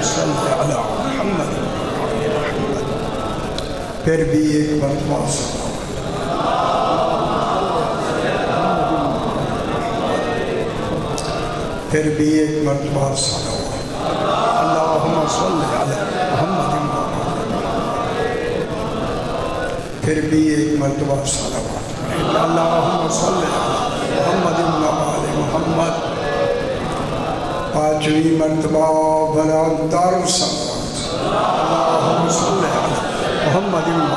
صل علی محمد۔ پھر بھی ایک مرتبہ پھر بھی ایک مرتبہ صلوات۔ اللہم صل علی محمد۔ پھر بھی ایک مرتبہ صلوات۔ اللہم صل علی محمد وآل محمد۔ پانچویں مرتبہ بلندر صلوات۔ اللہم صل علی محمد وآل محمد۔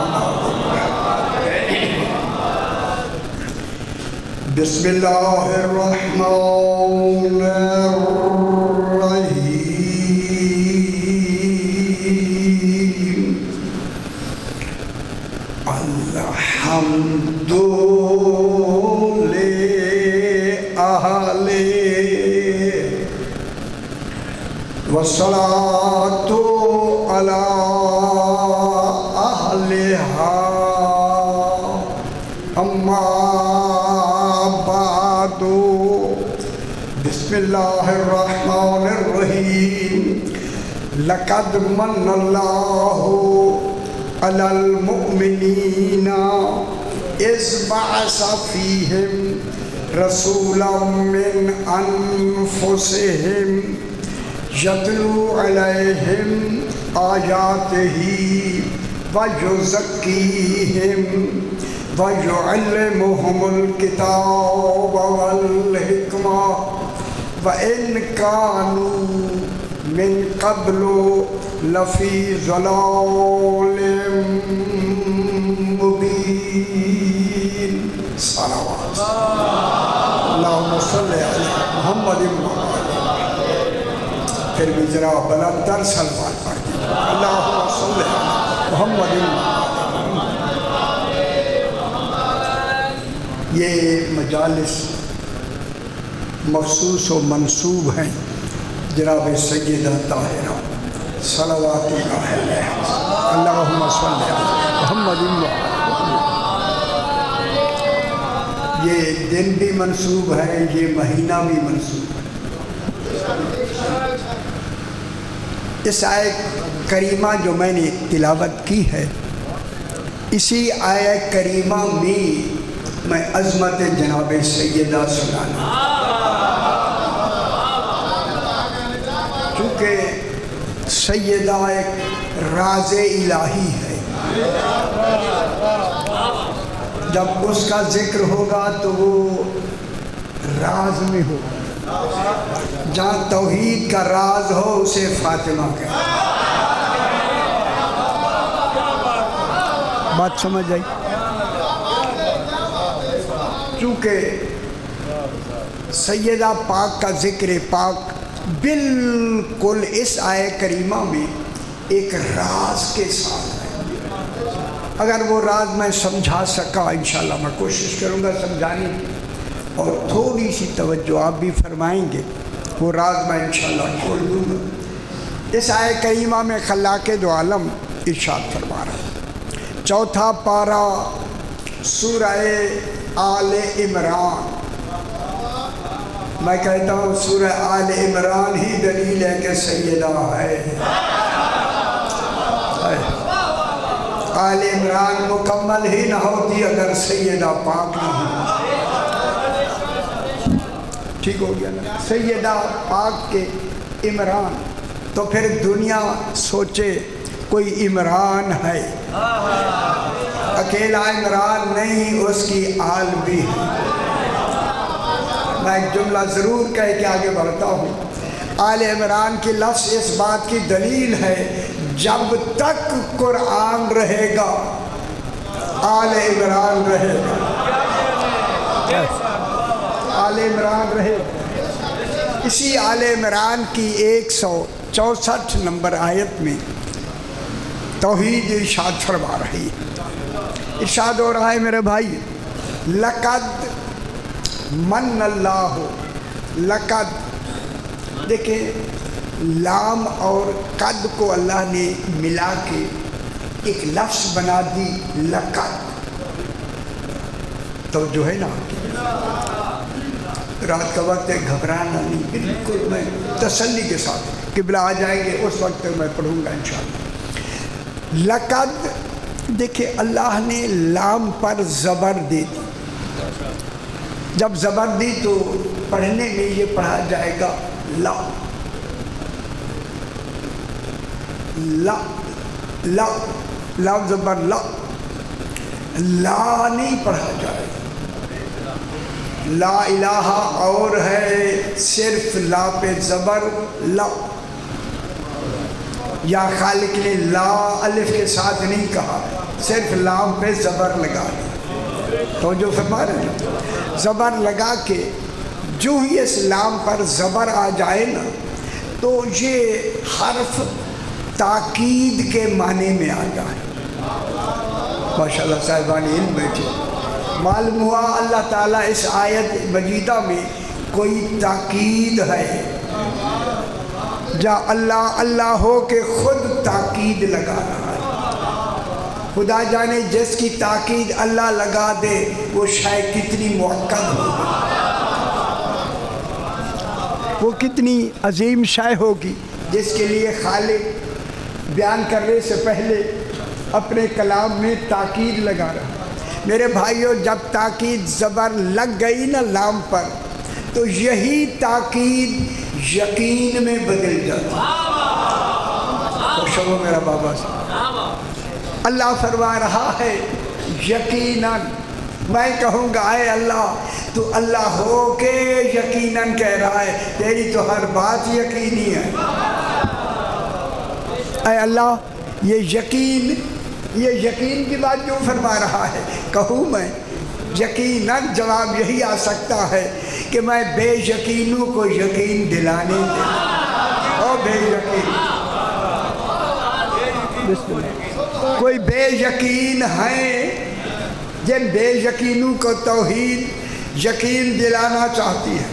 بسم اللہ الرحمن الرحیم۔ الحمد للہ والصلاة علی اہلہا اما بعد۔ بسم اللہ الرحمن الرحیم۔ لقد من اللہ علی المؤمنین اذ بعث فیہم رسولا من انفسہم یتلو علیہم آیاتہ ویزکیہم وَيُعَلِّمُهُمُ الْكِتَابَ وَالْحِكْمَةَ وَإِنْ كَانُوا مِنْ قَبْلُ لَفِي ضَلَالٍ مُبِينٍ۔ صلوات۔ اللہم صل علی محمد۔ پھر بھی ذرا بلندر صلوات پڑھ دیجیے۔ اللہم صل علی محمد۔ یہ مجالس مخصوص و منصوب ہیں جناب سیدہ طاہرہ صلوات اللہ علیہ۔ اللہم صل علی محمد۔ یہ دن بھی منصوب ہے، یہ مہینہ بھی منصوب ہے۔ اس آیت کریمہ جو میں نے تلاوت کی ہے، اسی آیت کریمہ میں میں عظمت جناب سیدہ سنانا، چونکہ سیدہ ایک راز الہی ہے، جب اس کا ذکر ہوگا تو وہ راز میں ہوگا۔ جہاں توحید کا راز ہو اسے فاطمہ کہتے ہیں۔ بات سمجھ آئی؟ چونکہ سیدہ پاک کا ذکر پاک بالکل اس آیت کریمہ میں ایک راز کے ساتھ ہے۔ اگر وہ راز میں سمجھا سکا انشاءاللہ میں کوشش کروں گا سمجھانے کی، اور تھوڑی سی توجہ آپ بھی فرمائیں گے، وہ راز میں انشاءاللہ کھول دوں گا۔ اس آیت کریمہ میں خلاق دو عالم ارشاد فرما رہا ہے، چوتھا پارہ سورہ آل عمران۔ میں کہتا ہوں سورہ آل عمران ہی دلیل ہے کہ سیدہ ہے۔ آل عمران مکمل ہی نہ ہوتی اگر سیدہ پاک نہ ہو۔ ٹھیک ہو گیا نا؟ سیدہ پاک کے عمران، تو پھر دنیا سوچے کوئی عمران ہے، اکیلا عمران نہیں، اس کی آل بھی ہے۔ میں ایک جملہ ضرور کہہ کے آگے بڑھتا ہوں۔ آل عمران کی لفظ اس بات کی دلیل ہے، جب تک قرآن رہے گا آل عمران رہے گا، آل عمران رہے گا۔ اسی آل عمران کی 164 نمبر آیت میں توحید ارشاد فرما رہی ہے۔ ارشاد ہو رہا ہے میرے بھائی، لقد من اللہ، لقد دیکھیں لام اور قد کو اللہ نے ملا کے ایک لفظ بنا دی لقد، تو جو ہے نا رات کا وقت ہے، گھبرانا نہیں، بالکل میں تسلی کے ساتھ قبلہ آ جائیں گے اس وقت تک میں پڑھوں گا انشاءاللہ۔ لقد، دیکھیں اللہ نے لام پر زبر دے دی، جب زبر دی تو پڑھنے میں یہ پڑھا جائے گا لا لا لا، لا زبر لا، لا نہیں پڑھا جائے گا۔ لا الہ اور ہے، صرف لا پہ زبر لا، یا خالق نے لا الف کے ساتھ نہیں کہا، صرف لام پہ زبر لگا دیا۔ تو جو فرما رہے ہیں زبر لگا کے جو ہی اس لام پر زبر آ جائے نا تو یہ حرف تاکید کے معنی میں آ جائے۔ ماشاءاللہ صاحبان علم بیٹھے، معلوم ہوا اللہ تعالیٰ اس آیت مجیدہ میں کوئی تاکید ہے، جا اللہ اللہ ہو کہ خود تاکید لگا رہا ہے۔ خدا جانے جس کی تاکید اللہ لگا دے وہ شاید کتنی مؤکد ہوگی، وہ کتنی عظیم شے ہوگی، جس کے لیے خالق بیان کرنے سے پہلے اپنے کلام میں تاکید لگا رہا۔ میرے بھائیوں، جب تاکید زبر لگ گئی نا لام پر تو یہی تاکید یقین میں بدل جاتی۔ خوش ہو میرا بابا سے، اللہ فرما رہا ہے یقیناً، میں کہوں گا اے اللہ تو اللہ ہو کے یقیناً کہہ رہا ہے، تیری تو ہر بات یقینی ہے۔ اے اللہ یہ یقین کی بات کیوں فرما رہا ہے؟ کہوں میں یقیناً، جواب یہی آ سکتا ہے کہ میں بے یقینوں کو یقین دلانے دے، او بے یقین، کوئی بے یقین ہیں جن بے یقینوں کو توحید یقین دلانا چاہتی ہے۔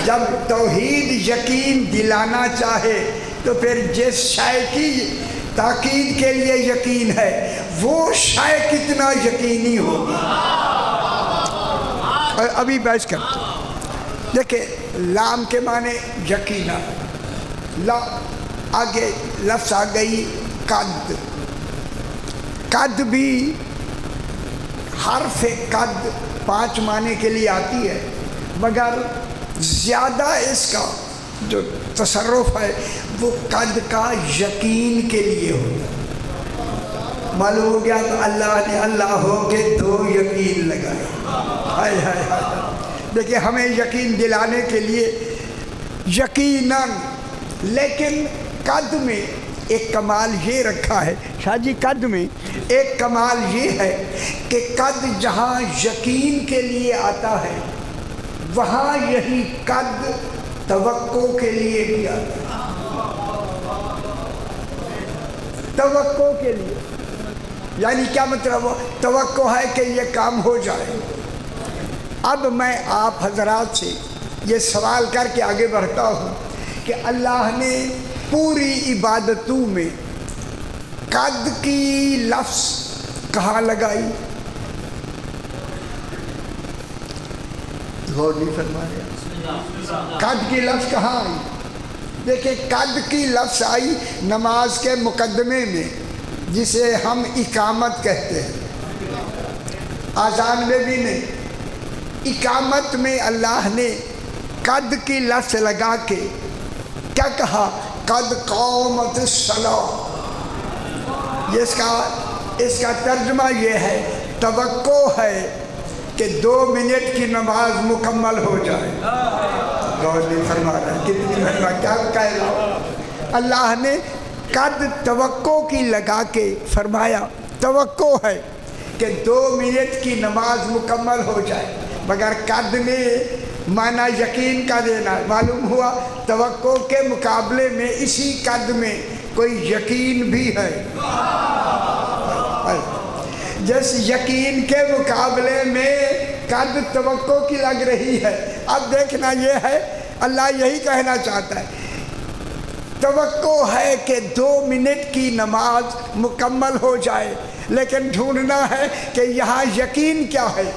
جب توحید یقین دلانا چاہے تو پھر جس شے کی تاکید کے لیے یقین ہے وہ شے کتنا یقینی ہوگی۔ اور ابھی بحث کرتے ہیں، دیکھیں لام کے معنی یقینا، لا آگے لفظ آ گئی قد، قد بھی حرف قد 5 معنی کے لیے آتی ہے، مگر زیادہ اس کا جو تصرف ہے وہ قد کا یقین کے لیے ہوتا ہے۔ معلوم ہو گیا تو اللہ نے اللہ ہو کے 2 یقین لگایا۔ ہائے ہائے ہائے، دیکھیں ہمیں یقین دلانے کے لیے یقیناً، لیکن قد میں ایک کمال یہ رکھا ہے شاہ جی، قد میں ایک کمال یہ ہے کہ قد جہاں یقین کے لیے آتا ہے وہاں یہی قد توقع کے لیے بھی آتا ہے۔ توقع کے لیے یعنی کیا مطلب؟ وہ توقع ہے کہ یہ کام ہو جائے۔ اب میں آپ حضرات سے یہ سوال کر کے آگے بڑھتا ہوں کہ اللہ نے پوری عبادتوں میں قد کی لفظ کہاں لگائی؟ غور نہیں فرما رہے؟ قد کی لفظ کہاں آئی؟ دیکھیں قد کی لفظ آئی نماز کے مقدمے میں، جسے ہم اقامت کہتے ہیں، آذان میں بھی نہیں، اقامت میں اللہ نے قد کی لفظ لگا کے کیا کہا؟ قد قامت الصلاۃ۔ اس کا ترجمہ یہ ہے، توقع ہے کہ 2 منٹ کی نماز مکمل ہو جائے۔ غور نہیں فرما رہا ہے، کتنی مرتبہ کیا کہہ رہا ہوں؟ اللہ نے قد توقع کی لگا کے فرمایا توقع ہے کہ 2 منٹ کی نماز مکمل ہو جائے، مگر قد نے معنی یقین کا دینا۔ معلوم ہوا توقع کے مقابلے میں اسی قد میں کوئی یقین بھی ہے، جس یقین کے مقابلے میں قد توقع کی لگ رہی ہے۔ اب دیکھنا یہ ہے، اللہ یہی کہنا چاہتا ہے، توقع ہے کہ 2 منٹ کی نماز مکمل ہو جائے، لیکن ڈھونڈنا ہے کہ یہاں یقین کیا ہے۔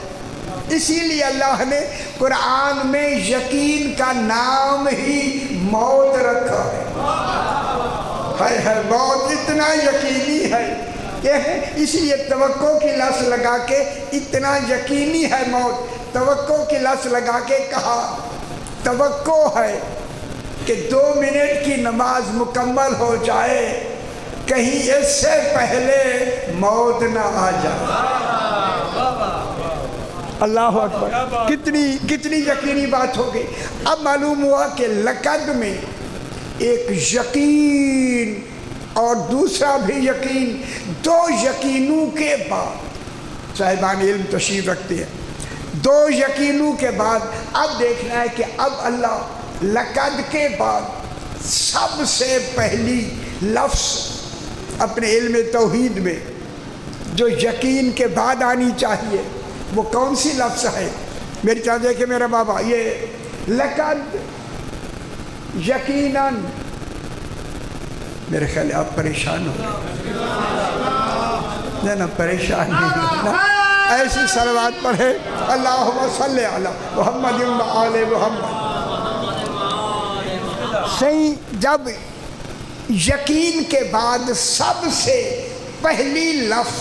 اسی لیے اللہ نے قرآن میں یقین کا نام ہی موت رکھا ہے موت اتنا یقینی ہے کہ اس لیے توقع کی لفظ لگا کے اتنا یقینی ہے موت، توقع کی لفظ لگا کے کہا توقع ہے کہ 2 منٹ کی نماز مکمل ہو جائے، کہیں اس سے پہلے موت نہ آ جائے۔ اللہ اکبر، کتنی یقینی بات ہو گئی۔ اب معلوم ہوا کہ لقد میں ایک یقین اور دوسرا بھی یقین، 2 یقینوں کے بعد صاحبان علم تشریف رکھتے ہیں، 2 یقینوں کے بعد اب دیکھنا ہے کہ اب اللہ لقد کے بعد سب سے پہلی لفظ اپنے علم توحید میں جو یقین کے بعد آنی چاہیے وہ کون سی لفظ ہے؟ میری طرح دیکھے میرا بابا، یہ لقد یقیناً، میرے خیال آپ پریشان ہو گئے نا، پریشان نہیں ہونا، ایسی صلوات پڑھے اللہم صلی علی محمد و آل محمد۔ صحیح، جب یقین کے بعد سب سے پہلی لفظ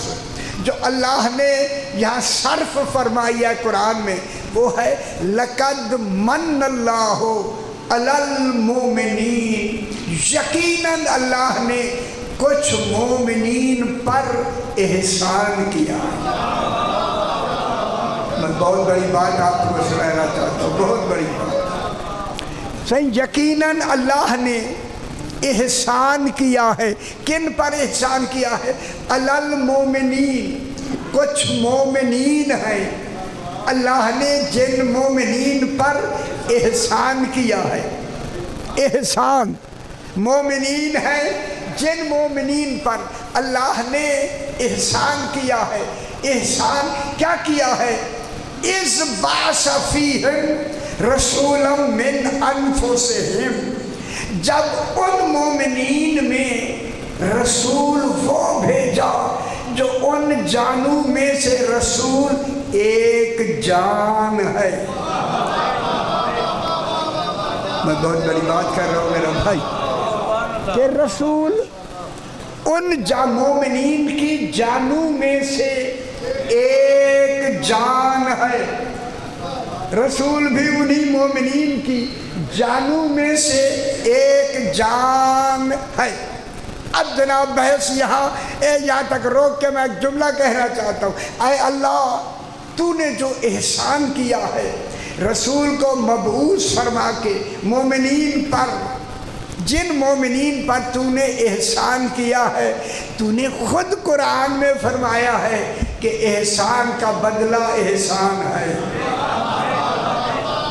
جو اللہ نے یہاں صرف فرمائی ہے قرآن میں وہ ہے لقد من اللہ علی المؤمنین، یقیناً اللہ نے کچھ مومنین پر احسان کیا۔ میں بہت بڑی بات آپ کو سنانا چاہتا ہوں، بہت بڑی بات۔ صحیح، یقیناً اللہ نے احسان کیا ہے۔ کن پر احسان کیا ہے؟ علی المؤمنین، کچھ مومنین ہیں، اللہ نے جن مومنین پر احسان کیا ہے۔ احسان، مومنین ہیں جن مومنین پر اللہ نے احسان کیا ہے۔ احسان کیا کیا ہے؟ اذ بعث فیہم رسولا من انفسہم، جب ان مومنین میں رسول وہ بھیجا جو ان جانوں میں سے رسول ایک جان ہے۔ میں بہت بڑی بات کر رہا ہوں میرا بھائی، کہ رسول ان مومنین کی جانوں میں سے ایک جان ہے۔ رسول بھی انہی مومنین کی جانوں میں سے ایک جان ہے۔ اب جناب بحث یہاں تک روک کے میں ایک جملہ کہنا چاہتا ہوں۔ اے اللہ، تو نے جو احسان کیا ہے رسول کو مبعوث فرما کے مومنین پر، جن مومنین پر تو نے احسان کیا ہے، تو نے خود قرآن میں فرمایا ہے کہ احسان کا بدلہ احسان ہے۔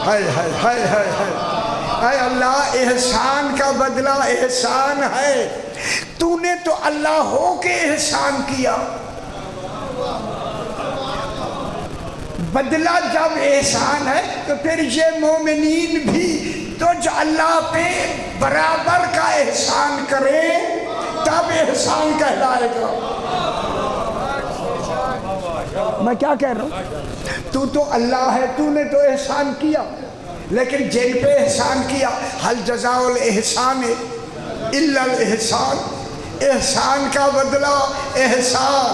اے اللہ، احسان کا بدلہ احسان ہے۔ تو نے تو اللہ ہو کے احسان کیا، بدلہ جب احسان ہے تو پھر یہ مومنین بھی تو جو اللہ پہ برابر کا احسان کرے تب احسان کہلائے گا۔ میں کیا کہہ رہا ہوں؟ تو اللہ ہے، تو نے تو احسان کیا، لیکن جن پہ احسان کیا حل جزاء الاحسان الا الاحسان، احسان کا بدلہ احسان۔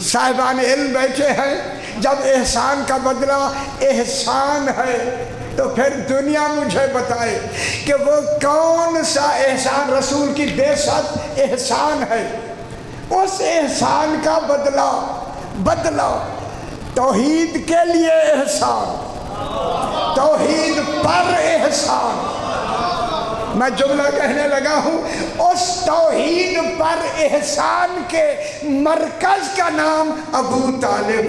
صاحبان علم بیٹھے ہیں، جب احسان کا بدلہ احسان ہے تو پھر دنیا مجھے بتائے کہ وہ کون سا احسان؟ رسول کی بعثت احسان ہے، اس احسان کا بدلہ توحید کے لیے احسان، توحید پر احسان۔ میں جملہ کہنے لگا ہوں، اس توحید پر احسان کے مرکز کا نام ابو طالب۔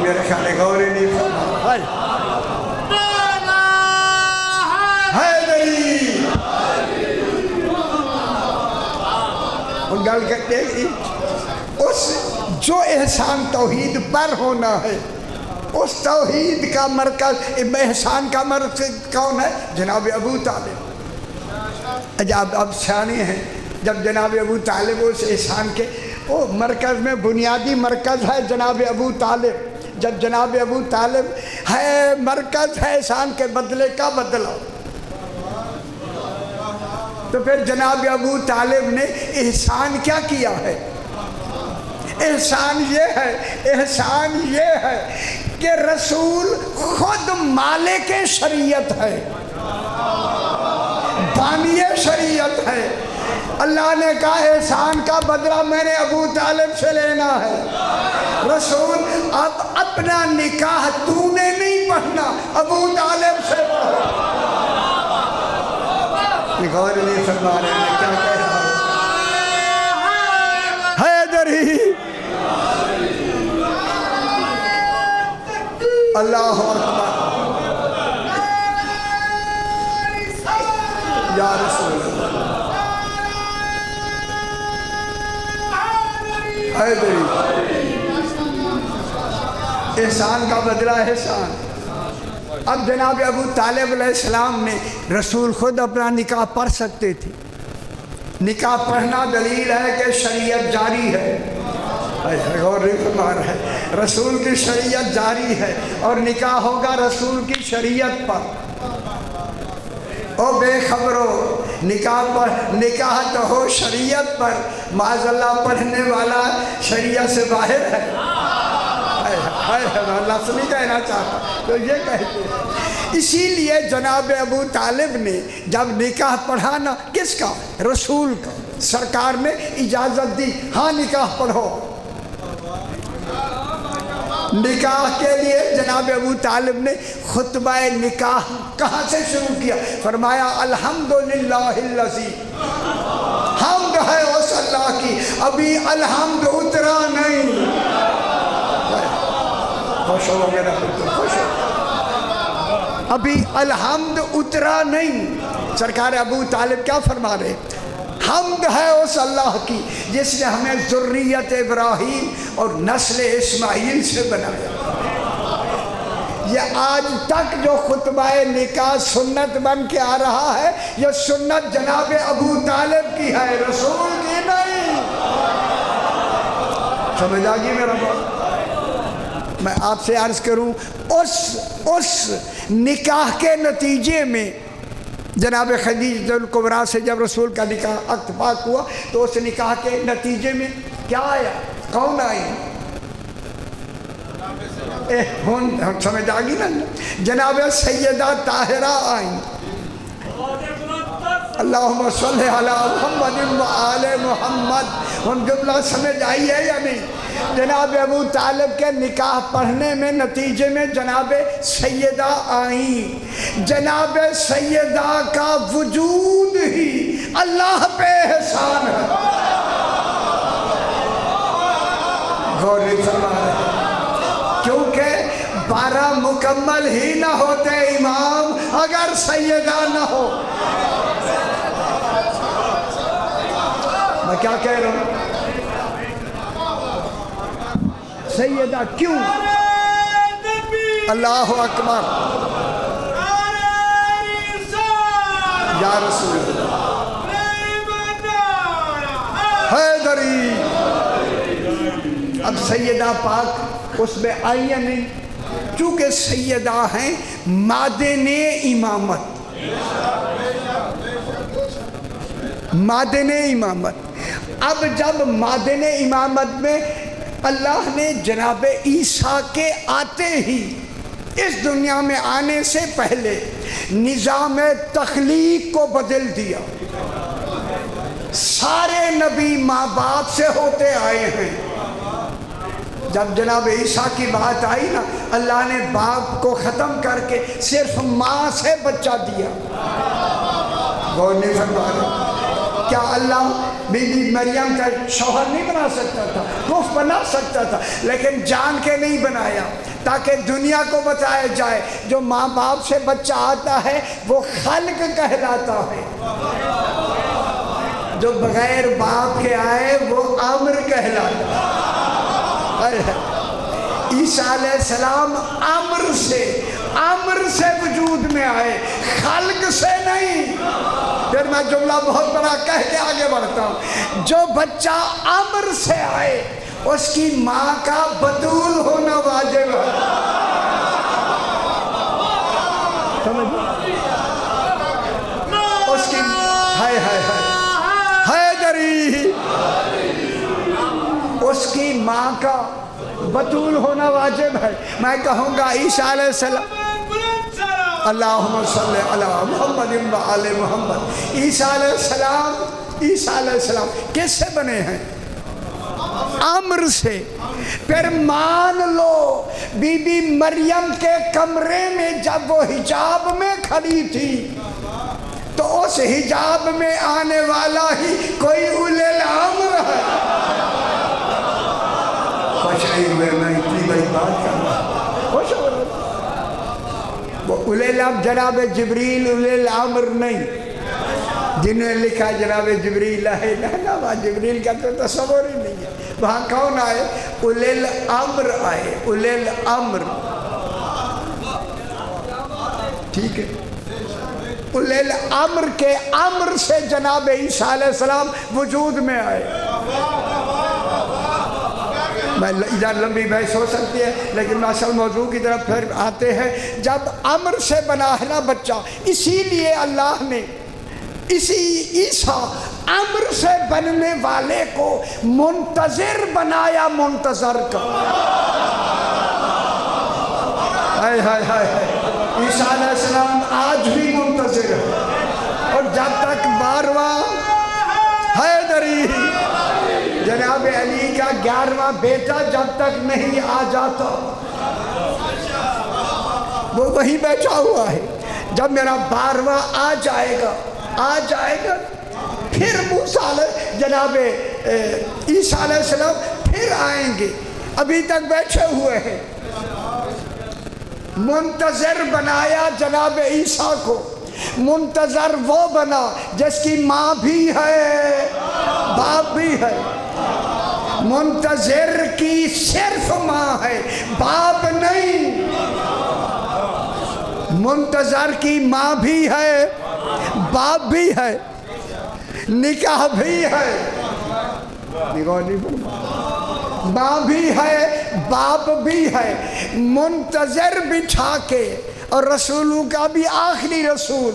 میرے خیال ہے غور نہیں فرما حیدری ان گل کرتے ہیں، اس جو احسان توحید پر ہونا ہے، اس توحید کا مرکز، احسان کا مرکز کون ہے؟ جناب ابو طالب۔ اب سیانے ہیں، جب جناب ابو طالب اس احسان کے وہ مرکز میں بنیادی مرکز ہے جناب ابو طالب. جب جناب ابو طالب ہے مرکز ہے احسان کے بدلے کا بدلہ، تو پھر جناب ابو طالب نے احسان کیا کیا ہے؟ احسان یہ ہے کہ رسول خود مالک شریعت ہے، بانی شریعت ہے. اللہ نے کہا احسان کا بدلہ میں نے ابو طالب سے لینا ہے. رسول اب اپنا نکاح تو نے نہیں پڑھنا، ابو طالب سے پڑھو. غور نہیں فرما رہے ہیں کیا کہہ رہا ہے حیدری. اللہ اکبر یا رسول اللہ. حیدری احسان کا بدلہ احسان. اب جناب ابو طالب علیہ السلام نے رسول خود اپنا نکاح پڑھ سکتے تھے. نکاح پڑھنا دلیل ہے کہ شریعت جاری ہے. غور فرما رہا ہے، رسول کی شریعت جاری ہے اور نکاح ہوگا رسول کی شریعت پر. او بے خبرو، نکاح تو ہو شریعت پر، معاذ اللہ پڑھنے والا شریعت سے باہر ہے. اللہ سے نہیں کہنا چاہتا تو یہ کہتے ہیں. اسی لیے جناب ابو طالب نے جب نکاح پڑھا نا، کس کا؟ رسول کا. سرکار نے اجازت دی، ہاں نکاح پڑھو. نکاح کے لیے جناب ابو طالب نے خطبہ نکاح کہاں سے شروع کیا؟ فرمایا الحمدللہ الذی، حمد ہے اس اللہ کی، ابھی الحمد اترا نہیں. خوش ہو گیا، خوش ہو، ابھی الحمد اترا نہیں. سرکار ابو طالب کیا فرما رہے؟ حمد ہے اس اللہ کی جس نے ہمیں ذریت ابراہیم اور نسل اسماعیل سے بنایا. یہ آج تک جو خطبہ نکاح سنت بن کے آ رہا ہے، یہ سنت جناب ابو طالب کی ہے، رسول کی نہیں. سمجھ آ گئی میرا بات؟ میں آپ سے عرض کروں، اس نکاح کے نتیجے میں جناب خدیجہ الکبریٰ سے جب رسول کا نکاح عقد پاک ہوا تو اس نکاح کے نتیجے میں کیا آیا؟ کون آئی؟ سمجھ آ گئی نا؟ جناب سیدہ طاہرہ آئیں. اللہم صلی علی محمد و آل محمد. ہم جملہ سمجھ آئی ہے یا نہیں؟ جناب ابو طالب کے نکاح پڑھنے میں نتیجے میں جناب سیدہ آئیں. جناب سیدہ کا وجود ہی اللہ پہ احسان ہے. غور فرما رہے کیونکہ 12 مکمل ہی نہ ہوتے امام اگر سیدہ نہ ہو. میں کیا کہہ رہا ہوں؟ سیدہ کیوں؟ اللہ اکبر یا رسول اللہ. حیدری اب سیدہ پاک اس میں آئی یا نہیں؟ چونکہ سیدہ ہیں مادن امامت، مادن امامت. اب جب مادن امامت میں اللہ نے جناب عیسیٰ کے آتے ہی، اس دنیا میں آنے سے پہلے نظام تخلیق کو بدل دیا. سارے نبی ماں باپ سے ہوتے آئے ہیں. جب جناب عیسیٰ کی بات آئی نا، اللہ نے باپ کو ختم کر کے صرف ماں سے بچہ دیا. غور نہیں فرما رہے؟ کیا اللہ بی بی مریم کا شوہر نہیں بنا سکتا تھا؟ کف بنا سکتا تھا، لیکن جان کے نہیں بنایا تاکہ دنیا کو بتایا جائے جو ماں باپ سے بچہ آتا ہے وہ خلق کہلاتا ہے، جو بغیر باپ کے آئے وہ امر کہلاتا ہے. عیسیٰ علیہ السلام امر سے وجود میں آئے، خلق سے نہیں. پھر میں جملہ بہت بڑا کہہ کے آگے بڑھتا ہوں. جو بچہ امر سے آئے اس کی ماں کا بطول ہونا واجب ہے. اس کی حیدری اس کی ماں کا بطول ہونا واجب ہے. میں کہوں گا عیسیٰ علیہ السلام اللہم صلی علی محمد و آل محمد. عیسیٰ علیہ السلام کس سے بنے ہیں؟ امر سے. پھر مان لو بی بی مریم کے کمرے میں جب وہ حجاب میں کھڑی تھی تو اس حجاب میں آنے والا ہی کوئی اولی الامر ہے. میں اتنی بڑی بات کر رہا ہوں. وہ اولی الامر جناب جبریل اولی الامر نہیں. جنہیں لکھا جناب جبریل ہے نا جبریل کا تو تصور ہی نہیں ہے. وہاں کون آئے؟ اولی الامر آئے. اولی الامر ٹھیک ہے. اولی الامر کے امر سے جناب عیسیٰ علیہ السلام وجود میں آئے. میں ادھر لمبی بحث ہو سکتی ہے لیکن میں اصل موضوع کی طرف پھر آتے ہیں. جب امر سے بنا ہے نا بچہ, اسی لیے اللہ نے اسی عیسیٰ امر سے بننے والے کو منتظر بنایا. منتظر کا عیسیٰ علیہ السلام آج بھی منتظر ہے. اور جب تک 12واں حیدری جناب علی کا 11واں بیٹا جب تک نہیں آ جاتا وہ وہیں بیٹھا ہوا ہے. جب میرا 12واں آ جائے گا پھر موسیٰ جناب عیسیٰ علیہ السلام پھر آئیں گے. ابھی تک بیٹھے ہوئے ہیں. منتظر بنایا جناب عیسیٰ کو. منتظر وہ بنا جس کی ماں بھی ہے باپ بھی ہے. منتظر کی صرف ماں ہے باپ نہیں. منتظر کی ماں بھی ہے باپ بھی ہے نکاح بھی ہے. ماں بھی ہے باپ بھی ہے. منتظر بٹھا کے اور رسولوں کا بھی آخری رسول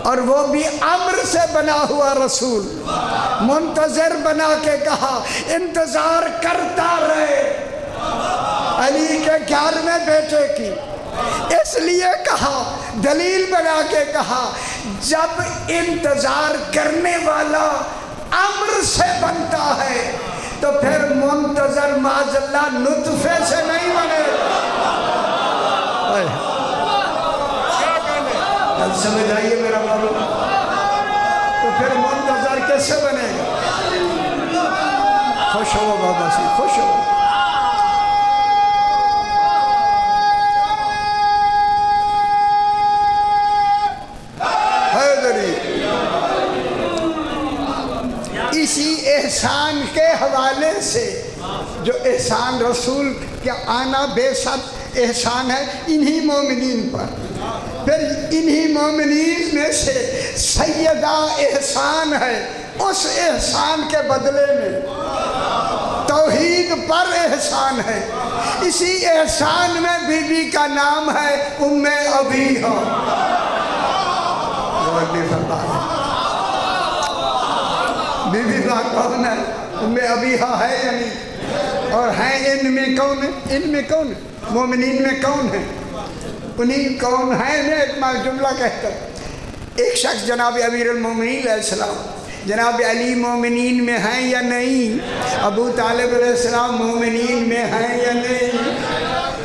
اور وہ بھی امر سے بنا ہوا رسول. منتظر بنا کے کہا انتظار کرتا رہے علی کے 11ویں بیٹے کی. اس لیے کہا دلیل بنا کے کہا جب انتظار کرنے والا امر سے بنتا ہے تو پھر منتظر معاذ اللہ نطفے سے نہیں بنے. سمجھ آئیے میرا بابو. تو پھر منتظر کیسے بنے گا؟ خوش ہو بابا سی خوش ہو. اسی احسان کے حوالے سے جو احسان رسول کا آنا بے شک احسان ہے انہی مومنین پر. پھر انہی مومنین میں سے سیدہ احسان ہے. اس احسان کے بدلے میں توحید پر احسان ہے. اسی احسان میں بی بی کا نام ہے ام ابیہا. بی بی کا کون ہے؟ ام ابیہا ہے یا نہیں؟ اور ہیں ان میں کون ہے؟ ان میں کون ہے؟ مومنین میں کون ہے؟ انہیں کون ہے؟ میں ایک جملہ کہتا ہوں. ایک شخص جناب امیر المومنین علیہ السلام جناب علی مومنین میں ہیں یا نہیں؟ ابو طالب علیہ السلام مومنین میں ہیں یا نہیں؟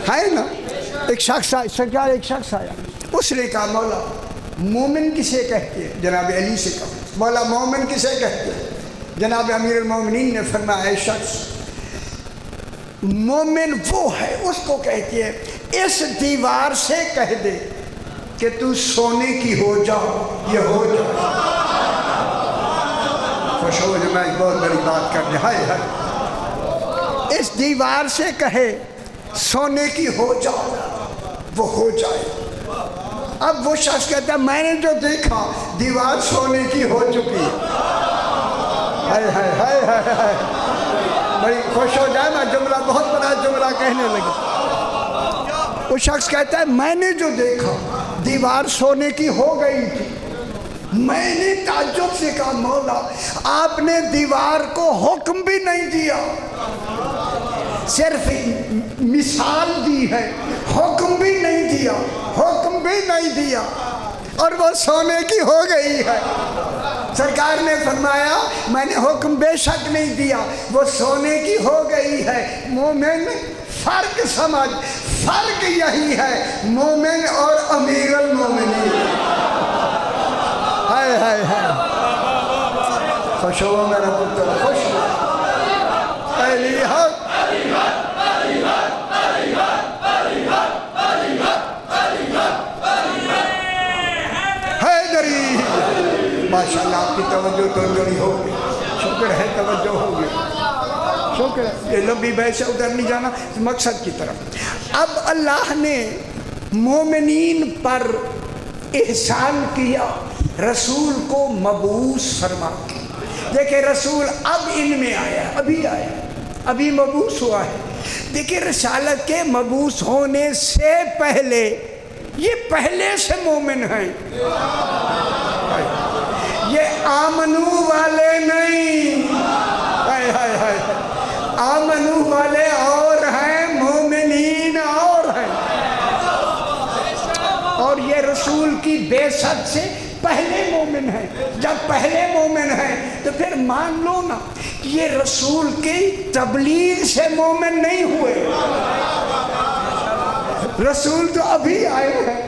ہے نا. ایک شخص سرکار ایک شخص آیا, اس نے کہا مولا مومن کسے کہتے ہیں؟ جناب علی سے کہا مولا مومن کسے کہتے ہیں؟ جناب امیر المومنین نے فرمایا اے شخص مومن وہ ہے اس کو کہتے ہیں اس دیوار سے کہہ دے کہ تو سونے کی ہو جا یہ ہو جا. خوش ہو جو میں ایک بہت بڑی بات کر دے. ہائے ہائے. اس دیوار سے کہے سونے کی ہو جا وہ ہو جائے. اب وہ شخص کہتا ہے میں نے جو دیکھا دیوار سونے کی ہو چکی ہے. ہائے ہائے ہائے ہائے ہائے, بڑی خوش ہو جائے نا, جملہ بہت بڑا جملہ کہنے لگے. وہ شخص کہتا ہے میں نے جو دیکھا دیوار سونے کی ہو گئی تھی. میں نے تعجب سے کہا مولا آپ نے دیوار کو حکم بھی نہیں دیا, صرف مثال دی ہے, حکم بھی نہیں دیا, حکم بھی نہیں دیا, اور وہ سونے کی ہو گئی ہے. سرکار نے فرمایا میں نے حکم بے شک نہیں دیا, وہ سونے کی ہو گئی ہے. مومن فرق سمجھ, فرق یہی ہے مومن اور امیر المومنین. ہائے ہائے ہائے, خوش ہو میرا پتر, خوش ہو. پہلی حق حیدری. ماشاءاللہ آپ کی توجہ تو جڑی ہوگی, شکر ہے توجہ ہوگی, شکر ہے. یہ لمبی بحث ہے, ادھر نہیں جانا, مقصد کی طرف. اب اللہ نے مومنین پر احسان کیا, رسول کو مبعوث فرما کے. دیکھیں رسول اب ان میں آیا, ابھی آیا, ابھی مبعوث ہوا ہے. دیکھیں رسالت کے مبعوث ہونے سے پہلے یہ پہلے سے مومن ہیں, یہ آمنو والے نہیں. ہائے ہائے ہائے, آمنو والے اور ہیں, مومنین اور ہیں. اور یہ رسول کی بعثت سے پہلے مومن ہیں. جب پہلے مومن ہیں تو پھر مان لو نا یہ رسول کی تبلیغ سے مومن نہیں ہوئے, رسول تو ابھی آئے ہیں,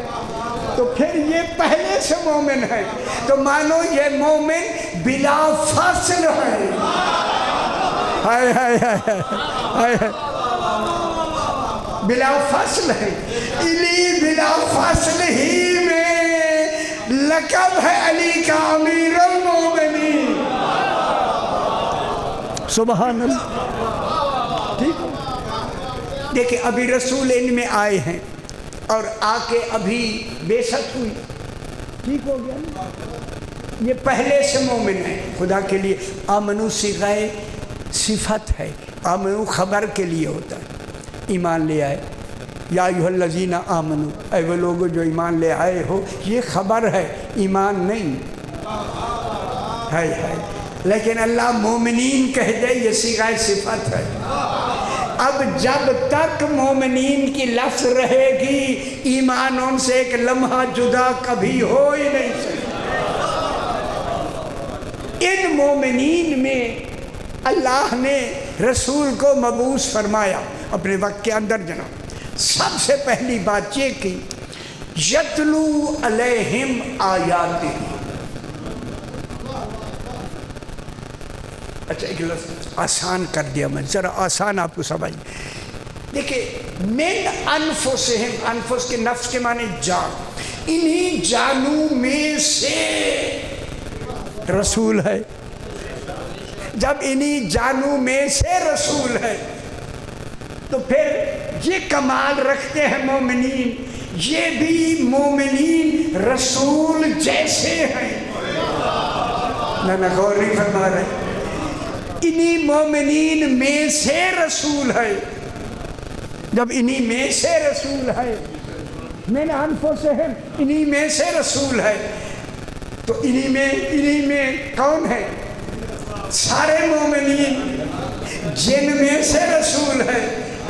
تو پھر یہ پہلے سے مومن ہیں. تو مانو یہ مومن بلا فاصل ہے. ہائے ہائے ہائے, بلا فاصل ہے. علی بلا فاصل ہی میں لقب ہے علی کا امیر المومنین. سبحان اللہ. ٹھیک ہے, دیکھیں ابھی رسول ان میں آئے ہیں اور آ کے ابھی بعثت ہوئی. ٹھیک ہو گیا نا, یہ پہلے سے مومن ہے. خدا کے لیے آمنو صیغہ صفت ہے, آمنو خبر کے لیے ہوتا ہے. ایمان لے آئے, یا ایھا الذین آمنو, اے وہ لوگ جو ایمان لے آئے ہو, یہ خبر ہے, ایمان نہیں. ہے لیکن اللہ مومنین کہہ دے, یہ صیغہ صفت ہے. اب جب تک مومنین کی لفظ رہے گی ایمان ان سے ایک لمحہ جدا کبھی ہو ہی نہیں سکتا. ان مومنین میں اللہ نے رسول کو مبعوث فرمایا اپنے وقت کے اندر. جناب سب سے پہلی بات یہ کی یتلو علیہم آیاتہ. اچھا ایک لفظ آسان کر دیا میں, ذرا آسان آپ کو سمجھ. دیکھیں من انفسہم, انفس کے نفس کے معنی جان, انہی جانوں میں سے رسول ہے. جب انہی جانوں میں سے رسول ہے تو پھر یہ کمال رکھتے ہیں مومنین, یہ بھی مومنین رسول جیسے ہیں. نہ غور نہیں فرما رہے, انہی مومنین میں سے رسول ہے. جب انہی میں سے رسول ہے, من انفسہم, انہی میں سے رسول ہے, تو انہی میں کون ہے؟ سارے مومنین. جن میں سے رسول ہے,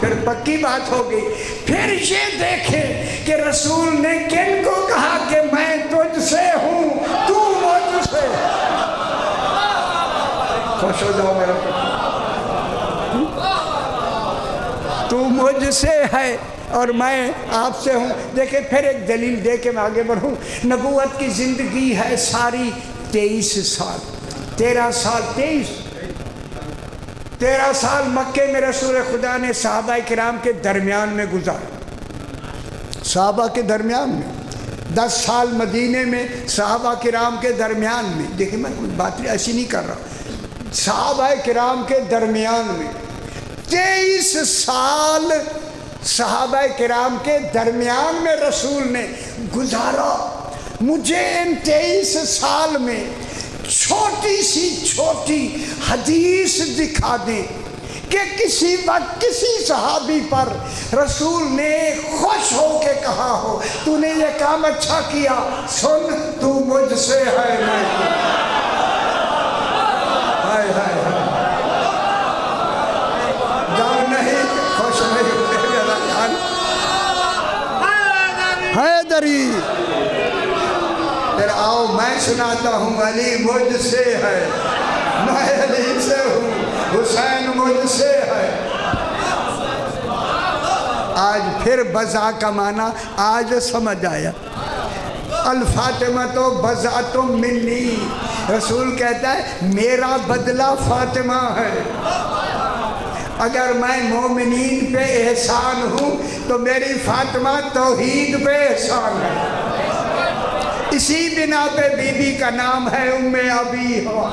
پھر پکی بات ہوگی. پھر یہ دیکھیں کہ رسول نے کن کو کہا کہ میں تجھ سے ہوں, تو مجھ سے. خوش ہو جاؤ میرا تو مجھ سے ہے اور میں آپ سے ہوں. دیکھیں پھر ایک دلیل دے کے میں آگے بڑھوں. نبوت کی زندگی ہے ساری 23 سال, 13 سال 13 سال مکے میں رسول خدا نے صحابہ کرام کے درمیان میں گزارا, صحابہ کے درمیان میں. 10 سال مدینے میں صحابہ کرام کے درمیان میں. دیکھیں میں کوئی بات ایسی نہیں کر رہا, صحابہ کرام کے درمیان میں 23 سال صحابہ کرام کے درمیان میں رسول نے گزارا. مجھے ان 23 سال میں چھوٹی سی چھوٹی حدیث دکھا دیں کہ کسی وقت کسی صحابی پر رسول نے خوش ہو کے کہا ہو تو نے یہ کام اچھا کیا، سن تو مجھ سے ہے میں ہائے ہائے جب نہیں خوش نہیں ہوئے میرا جان حیدری. پھر آؤ میں سناتا ہوں علی مجھ سے ہے، میں علی سے ہوں، حسین مجھ سے ہے. آج پھر بزا کا معنی آج سمجھ آیا. الفاطمہ تو بزا تو منی، رسول کہتا ہے میرا بدلہ فاطمہ ہے. اگر میں مومنین پہ احسان ہوں تو میری فاطمہ توحید پہ احسان ہے. اسی بنا پہ بی بی کا نام ہے ام ابی ہو.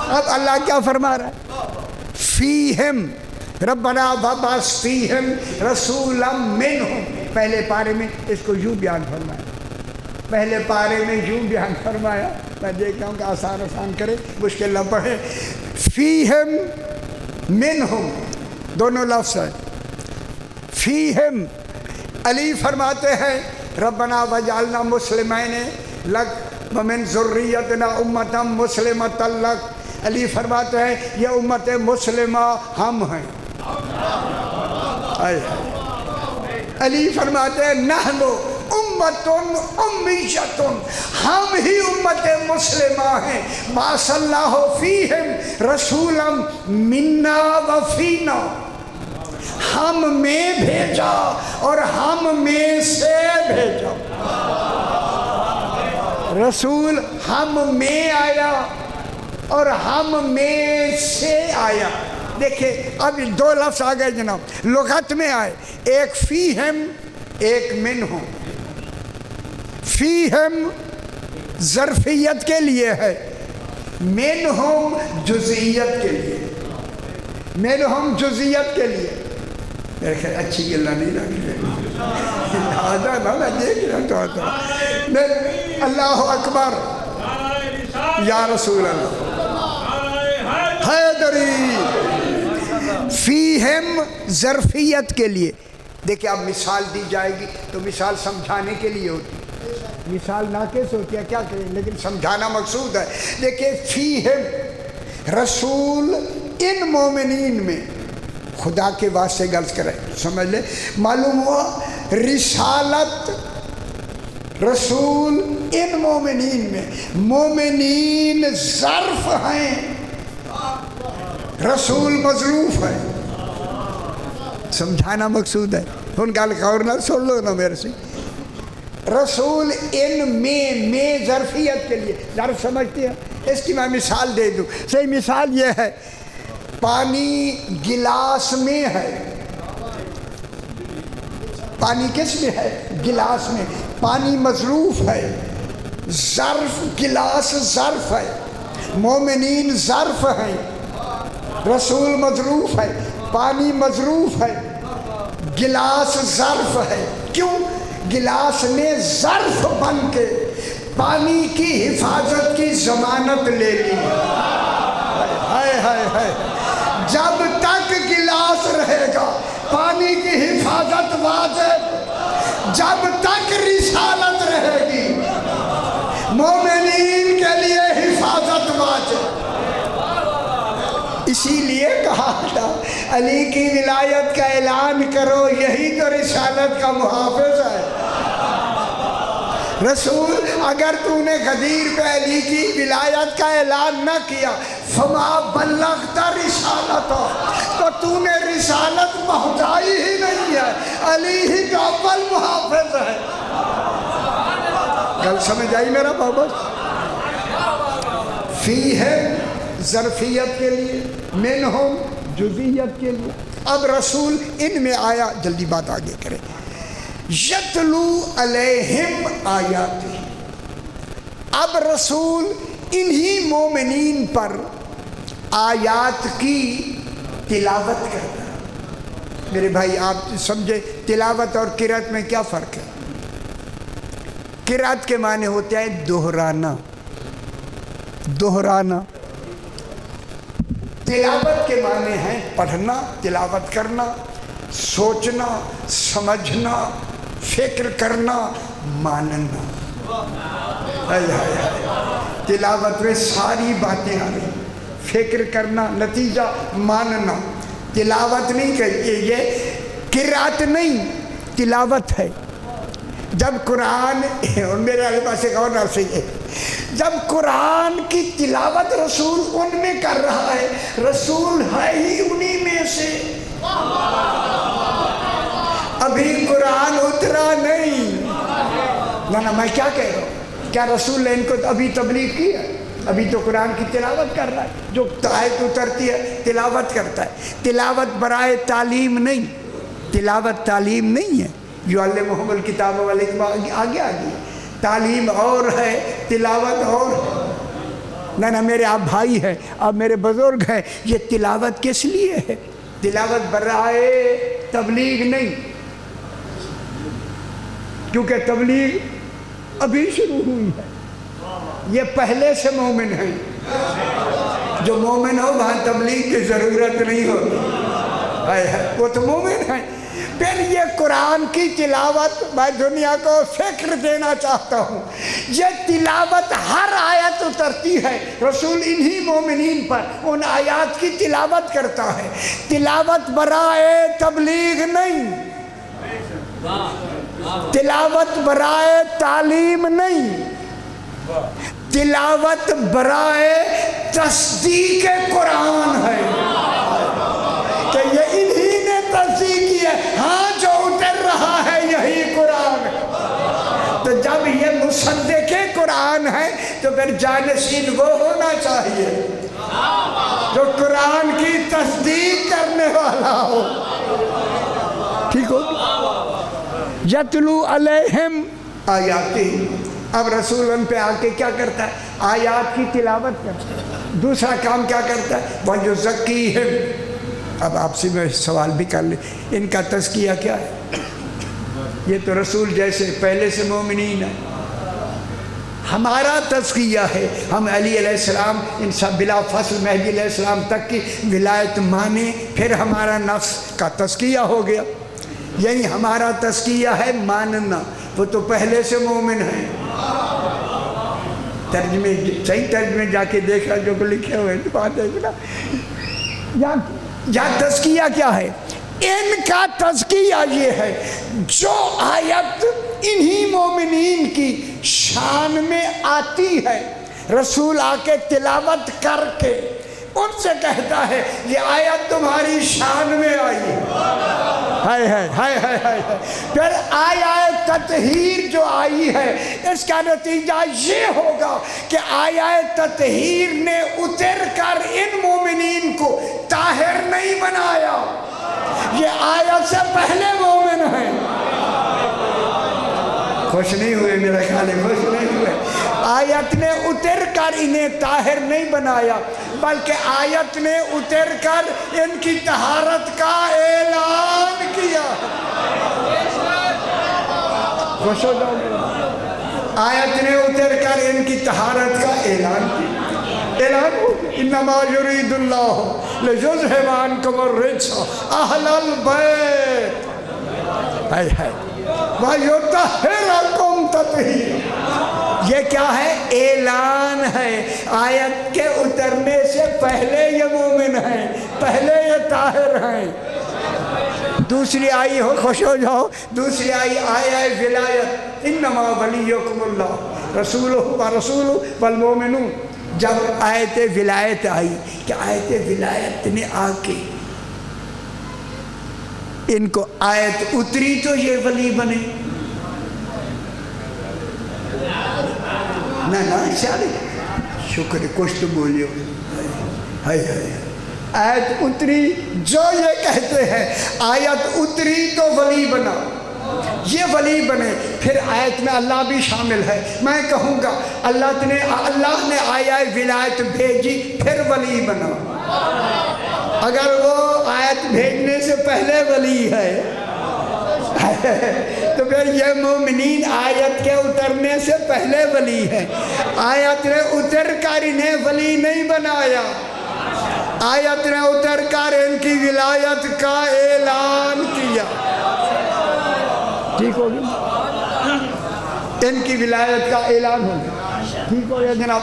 اب اللہ کیا فرما رہا ہے؟ فیہم ربنا وبعث فیہم رسولا منہم. پہلے پارے میں اس کو یوں بیان فرمایا، پہلے پارے میں یوں بیان فرمایا. میں دیکھ رہا ہوں کہ آسان آسان کرے، مشکل نہ پڑھے. فیہم منہم دونوں لفظ ہیں. فیہم علی فرماتے ہیں ربنا وجعلنا مسلمین لک ومن ذریتنا امتا مسلمتا لک. علی فرماتے ہیں یہ امت مسلمہ ہم ہیں. علی فرماتے ہیں نحن امت امیت، ہم ہی امت مسلمہ ہیں. بعث اللہ فیہم رسولا منا وفینا، ہم میں بھیجا اور ہم میں سے بھیجا. رسول ہم میں آیا اور ہم میں سے آیا. دیکھیں اب دو لفظ آ گئے جناب، لغت میں آئے، ایک فیہم ایک منہم. فیہم ظرفیت کے لیے ہے، منہم جزئیت کے لیے. منہم جزئیت کے لیے. میرے خیال اچھی گلہ نہیں رکھ آدھا نا میں دیکھ رہا تو آتا. اللہ اکبر یا رسول اللہ. حیدری فیہم ظرفیت کے لیے. دیکھیں اب مثال دی جائے گی تو مثال سمجھانے کے لیے ہوتی ہے، مثال ناقص ہوتی ہے کیا کریں، لیکن سمجھانا مقصود ہے. دیکھیں فیہم رسول ان مومنین میں، خدا کے واسطے غلط کریں سمجھ لیں. معلوم ہوا رسالت رسول ان مومنین میں، مومنین ظرف ہیں، رسول مظروف ہے. سمجھانا مقصود ہے. ان کا غور نہ سن لو نا میرے سے. رسول ان میں ظرفیت کے لیے، ظرف سمجھتے ہیں. اس کی میں مثال دے دوں. صحیح مثال یہ ہے، پانی گلاس میں ہے. پانی کس میں ہے؟ گلاس میں. پانی مظروف ہے، ظرف گلاس ظرف ہے. مومنین ظرف ہیں، رسول مظروف ہے. پانی مظروف ہے، گلاس ظرف ہے. کیوں؟ گلاس نے ظرف بن کے پانی کی حفاظت کی ضمانت لے لی. ہائے ہائے ہائے. جب تک گلاس رہے گا پانی کی حفاظت واجب، جب تک رسالت رہے گی مومنین کے لیے حفاظت واجب. اسی لیے کہا تھا علی کی ولایت کا اعلان کرو، یہی تو رسالت کا محافظ ہے. رسول اگر تو نے غدیر پہ علی کی ولایت کا اعلان نہ کیا فما بلغت رسالت، تو تو نے رسالت پہنچائی ہی نہیں ہے. علی ہی کا اول محافظ ہے. گل سمجھ آئی میرا بابا؟ فی ہے ظرفیت کے لیے، منہم جزئیت کے لیے. اب رسول ان میں آیا، جلدی بات آگے کریں. یتلو علیہم آیاتی. اب رسول انہی مومنین پر آیات کی تلاوت کرتا ہے. میرے بھائی آپ سمجھے تلاوت اور قرات میں کیا فرق ہے؟ قرات کے معنی ہوتے ہیں دہرانا، دہرانا۔ تلاوت کے معنی ہیں پڑھنا، تلاوت کرنا، سوچنا، سمجھنا، فکر کرنا، ماننا۔ تلاوت میں ساری باتیں آ رہی، فکر کرنا، نتیجہ ماننا۔ تلاوت نہیں کہیے، یہ قرات نہیں، تلاوت ہے۔ جب قرآن، اور میرے آگے پاس ایک اور لفظ ہے، جب قرآن کی تلاوت رسول ان میں کر رہا ہے، رسول ہے ہی انہی میں سے، ابھی قرآن اترا نہیں۔ نا میں کیا کہہ رہا ہوں، کیا رسول نے ان کو ابھی تبلیغ کی ہے؟ ابھی تو قرآن کی تلاوت کر رہا ہے، جو آیت اترتی ہے تلاوت کرتا ہے۔ تلاوت برائے تعلیم نہیں، تلاوت تعلیم نہیں ہے۔ یعلمہم الکتاب والحکمہ آگے تعلیم اور ہے، تلاوت اور۔ نہ میرے آپ بھائی ہیں، آپ میرے بزرگ ہیں، یہ تلاوت کس لیے ہے؟ تلاوت برائے تبلیغ نہیں، کیونکہ تبلیغ ابھی شروع ہوئی ہے، یہ پہلے سے مومن ہیں۔ جو مومن ہو وہاں تبلیغ کی ضرورت نہیں ہوتی، وہ تو مومن ہیں۔ پھر یہ قرآن کی تلاوت، میں دنیا کو فکر دینا چاہتا ہوں، یہ تلاوت ہر آیت اترتی ہے، رسول انہی مومنین پر ان آیات کی تلاوت کرتا ہے۔ تلاوت برائے تبلیغ نہیں، تلاوت برائے تعلیم نہیں، تلاوت برائے تصدیق قرآن ہے، کہ یہ انہی نے تصدیق کی ہے، ہاں جو اتر رہا ہے یہی قرآن۔ تو جب یہ مصدق قرآن ہے تو پھر جانشین وہ ہونا چاہیے جو قرآن کی تصدیق کرنے والا ہو، ٹھیک ہو؟ یتلو علیہم آیاتی، اب رسول ان پہ آ کے کیا کرتا ہے؟ آیات کی تلاوت کرتا ہے۔ دوسرا کام کیا کرتا ہے؟ وَيُزَكِّيهِمْ۔ اب آپ سے میں سوال بھی کر لیں، ان کا تزکیہ کیا ہے؟ یہ تو رسول جیسے پہلے سے مومنین ہیں، ہمارا تزکیہ ہے، ہم علی علیہ السلام ان سب بلا فصل مہدی علیہ السلام تک کی ولایت مانے، پھر ہمارا نفس کا تزکیہ ہو گیا۔ یہی ہمارا تزکیہ ہے ماننا، وہ تو پہلے سے مومن ہیں۔ ترجمے صحیح ترجمے جا کے دیکھا جو لکھے ہوئے بات دیکھنا، یا تزکیہ کیا ہے؟ ان کا تزکیہ یہ ہے جو آیت انہی مومنین کی شان میں آتی ہے، رسول آ کے تلاوت کر کے ان سے کہتا ہے یہ آیت تمہاری شان میں آئی ہے، ہائے ہائے ہائے ہائے ہائے۔ پھر آیت تطہیر جو آئی ہے، اس کا نتیجہ یہ ہوگا کہ آیت تطہیر نے اتر کر ان مومنین کو طاہر نہیں بنایا، یہ آیت سے پہلے مومن ہیں۔ خوش نہیں ہوئے میرا خیال ہے، خوش نہیں ہوئے۔ آیت نے اتر کر انہیں طاہر نہیں بنایا، بلکہ آیت نے اتر کر ان کی طہارت کا اعلان کیا۔ خوش ہو جاؤ، آیت نے اتر کر ان کی طہارت کا اعلان کیا۔ اعلان ہو انما یرید اللہ لیذھب عنکم الرجس اہل البیت وَيُطَہِّرَکُمْ تَطْہِیرًا۔ یہ کیا ہے؟ اعلان ہے، آیت کے اترنے سے پہلے یہ مومن ہیں، پہلے یہ طاہر ہیں۔ دوسری آئی ہو، خوش ہو جاؤ، دوسری آئی آیہ ولایت، انما ولیکم اللہ رسولہ ورسولہ والمؤمنون۔ جب آیت ولایت آئی کہ آیت ولایت نے آ کے ان کو آیت اتری تو یہ ولی بنے، نہ شکر کچھ تو بولیو، آیت اتری جو یہ کہتے ہیں آیت اتری تو ولی بنا، یہ ولی بنے۔ پھر آیت میں اللہ بھی شامل ہے، میں کہوں گا اللہ نے آیہ ولایت بھیجی پھر ولی بنا۔ اگر وہ آیت بھیجنے سے پہلے ولی ہے تو پھر یہ مومنین آیت کے اترنے سے پہلے ولی ہے. آیت نے اتر کر انہیں ولی نہیں بنایا، آیت نے اتر کر ان کی ولایت کا اعلان کیا. ٹھیک ہوگی، ان کی ولایت کا اعلان ہو گیا. ٹھیک ہو گیا جناب.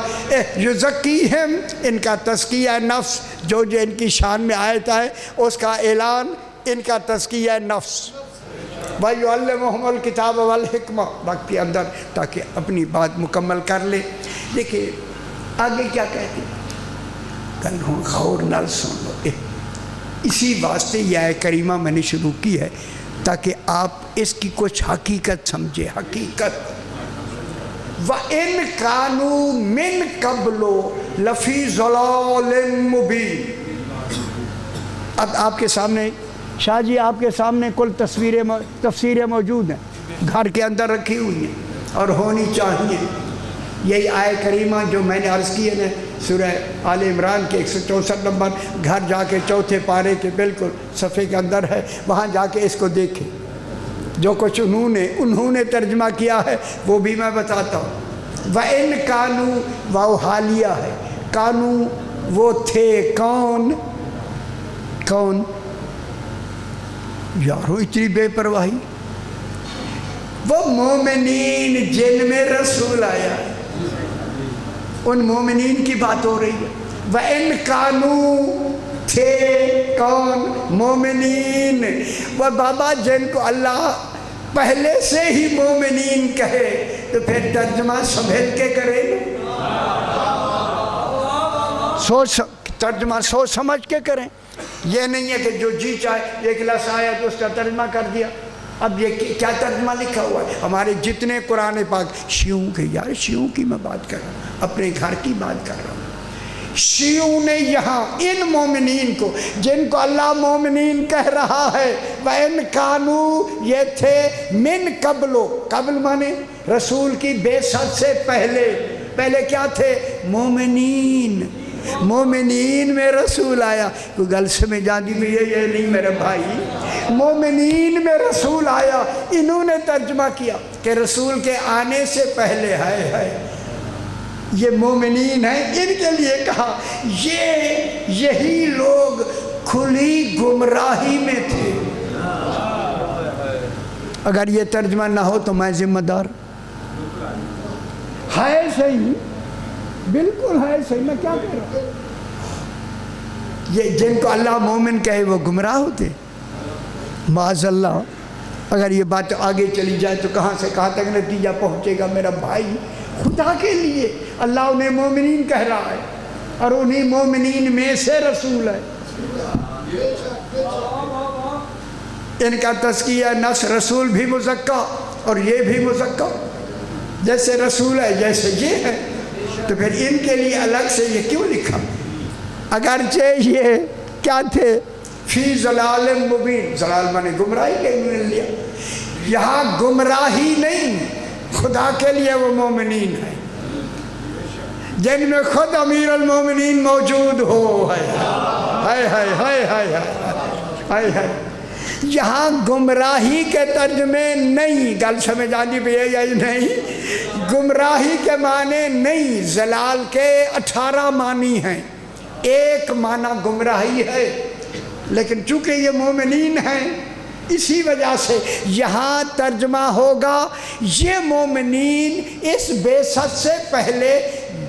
یزکیہم، ان کا تزکیہ نفس جو ان کی شان میں آیت ہے اس کا اعلان، ان کا تزکیہ نفس. وَيُعَلِّمُهُمُ الْكِتَابَ وَالْحِکْمَةَ، وقت کے اندر تاکہ اپنی بات مکمل کر لے. دیکھیں آگے کیا کہتے ہیں، کل ہوں غور نال سن لو. اسی واسطے یہ آیت کریمہ میں نے شروع کی ہے تاکہ آپ اس کی کچھ حقیقت سمجھے. حقیقت وَإِن كَانُوا مِن قَبْلُ لَفِي ضَلَالٍ مُبِينٍ. اب آپ کے سامنے شاہ جی، آپ کے سامنے کل تفسیریں موجود ہیں، گھر کے اندر رکھی ہوئی ہیں اور ہونی چاہیے. یہی آیت کریمہ جو میں نے عرض کی ہے نا سورہ آل عمران کے 164 نمبر، گھر جا کے چوتھے پارے کے بالکل صفحے کے اندر ہے، وہاں جا کے اس کو دیکھیں. جو کچھ انہوں نے ترجمہ کیا ہے وہ بھی میں بتاتا ہوں. وَإِن كَانُوا، واو حالیہ ہے، کانو وہ تھے، کون یارو اتنی بے پرواہی. وہ مومنین جن میں رسول آیا، ان مومنین کی بات ہو رہی ہے. وَإِن كَانُوا، تھے کون، مومنین. وہ بابا جن کو اللہ پہلے سے ہی مومنین کہے تو پھر ترجمہ سنبھل کے کرے، ترجمہ سوچ سمجھ کے کریں. یہ نہیں ہے کہ جو جی چاہے ایک لفظ آیا تو اس کا ترجمہ کر دیا. اب یہ کیا ترجمہ لکھا ہوا ہے ہمارے جتنے قرآن پاک شیعوں کے، یار شیعوں کی میں بات کر رہا ہوں، اپنے گھر کی بات کر رہا ہوں. شیعوں نے یہاں ان مومنین کو جن کو اللہ مومنین کہہ رہا ہے، وَإِن كَانُوا، یہ تھے، من قبلو، قبل مانے رسول کی بعثت سے پہلے کیا تھے، مومنین. مومنین میں رسول آیا. کوئی گل سمجھ آتی بھی یہ نہیں میرے بھائی، مومنین میں رسول آیا. انہوں نے ترجمہ کیا کہ رسول کے آنے سے پہلے ہے یہ مومنین ہیں. ان کے لیے کہا یہی لوگ کھلی گمراہی میں تھے. اگر یہ ترجمہ نہ ہو تو میں ذمہ دار. ہے صحیح، بالکل ہے صحیح. میں کیا کہہ رہا ہوں، یہ جن کو اللہ مومن کہے وہ گمراہ ہوتے، معاذ اللہ. اگر یہ بات آگے چلی جائے تو کہاں سے کہاں تک نتیجہ پہنچے گا میرا بھائی. خدا کے لیے اللہ انہیں مومنین کہہ رہا ہے اور انہیں مومنین میں سے رسول ہے. ان کا تزکیہ نفس، رسول بھی مزکا اور یہ بھی مزکا. جیسے رسول ہے جیسے یہ ہے، تو پھر ان کے لیے الگ سے یہ کیوں لکھا؟ اگرچہ یہ کیا تھے، فی ضلال مبین، ضلال مانے گمراہی کے لیے لیا. یہاں گمراہی نہیں، خدا کے لیے وہ مومنین ہیں جن میں خود امیر المومنین موجود ہو. ہے یہاں گمراہی کے ترجمے نہیں، گل سمجھ آنی بھی ہے یا نہیں. گمراہی کے معنی نہیں، ضلال کے 18 معنی ہیں. ایک معنی گمراہی ہے، لیکن چونکہ یہ مومنین ہیں اسی وجہ سے یہاں ترجمہ ہوگا یہ مومنین اس بعثت سے پہلے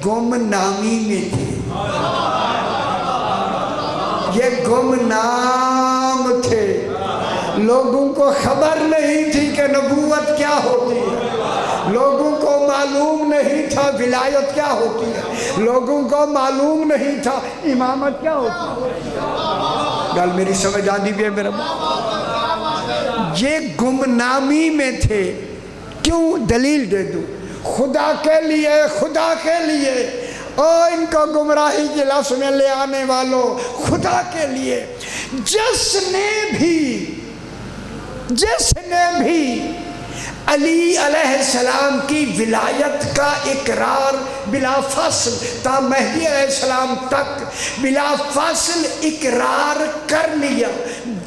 گمنامی میں تھے. یہ گمنام تھے، لوگوں کو خبر نہیں تھی کہ نبوت کیا ہوتی ہے، لوگوں کو معلوم نہیں تھا ولایت کیا ہوتی ہے، لوگوں کو معلوم نہیں تھا امامت کیا ہوتی ہے. گل میری سمجھ آتی بھی ہے میرا. یہ گمنامی میں تھے. کیوں؟ دلیل دے دوں. خدا کے لیے اور ان کو گمراہی کے لفظ میں لے آنے والوں، خدا کے لیے جس نے بھی علی علیہ السلام کی ولایت کا اقرار بلا فاصل تا مہدی علیہ السلام تک بلا فاصل اقرار کر لیا،